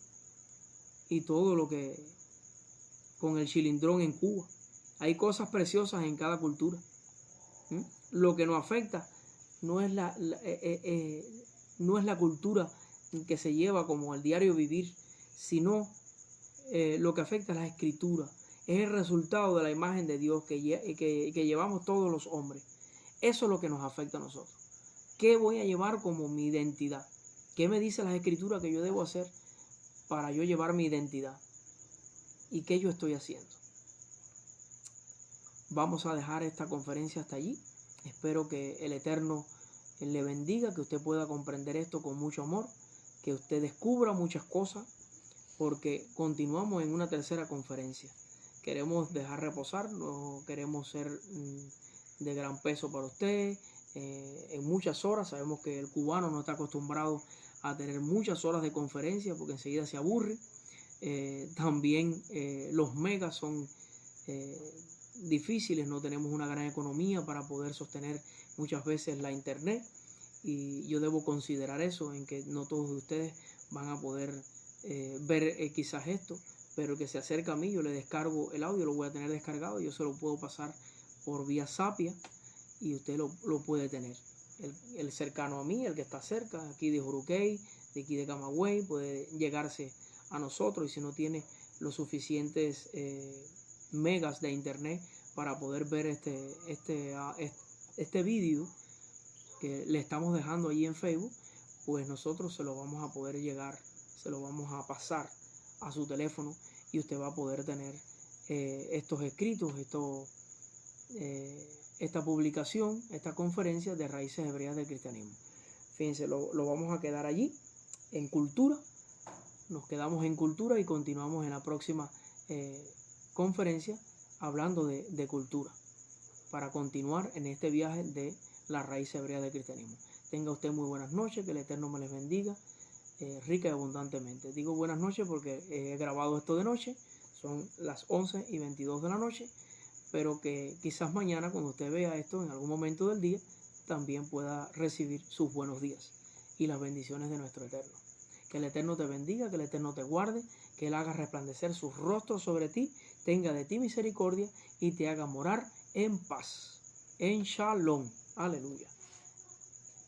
todo lo que con el chilindrón en Cuba. Hay cosas preciosas en cada cultura. Lo que nos afecta no es la cultura que se lleva como el diario vivir, sino lo que afecta a la escritura. Es el resultado de la imagen de Dios que llevamos todos los hombres. Eso es lo que nos afecta a nosotros. ¿Qué voy a llevar como mi identidad? ¿Qué me dice la escritura que yo debo hacer para yo llevar mi identidad? ¿Y qué yo estoy haciendo? Vamos a dejar esta conferencia hasta allí. Espero que el Eterno le bendiga, que usted pueda comprender esto con mucho amor, que usted descubra muchas cosas, porque continuamos en una tercera conferencia. Queremos dejar reposar, no queremos ser de gran peso para usted en muchas horas. Sabemos que el cubano no está acostumbrado a tener muchas horas de conferencia porque enseguida se aburre. También los megas son difíciles, no tenemos una gran economía para poder sostener muchas veces la internet, y yo debo considerar eso, en que no todos de ustedes van a poder ver quizás esto, pero el que se acerca a mí, yo le descargo el audio, lo voy a tener descargado, yo se lo puedo pasar por vía Sapia y usted lo puede tener. El cercano a mí, el que está cerca, aquí de Juruquey, de aquí de Camagüey, puede llegarse a nosotros, y si no tiene los suficientes megas de internet para poder ver este vídeo que le estamos dejando allí en Facebook, pues nosotros se lo vamos a poder llegar, se lo vamos a pasar a su teléfono, y usted va a poder tener estos escritos, esta publicación, esta conferencia de raíces hebreas del cristianismo. Fíjense, lo vamos a quedar allí en cultura. Nos quedamos en cultura y continuamos en la próxima conferencia hablando de cultura, para continuar en este viaje de la raíz hebrea del cristianismo. Tenga usted muy buenas noches, que el Eterno me les bendiga rica y abundantemente. Digo buenas noches porque he grabado esto de noche, son las 11:22 de la noche, pero que quizás mañana, cuando usted vea esto en algún momento del día, también pueda recibir sus buenos días y las bendiciones de nuestro Eterno. Que el Eterno te bendiga, que el Eterno te guarde, que Él haga resplandecer su rostro sobre ti, tenga de ti misericordia y te haga morar en paz, en Shalom. Aleluya.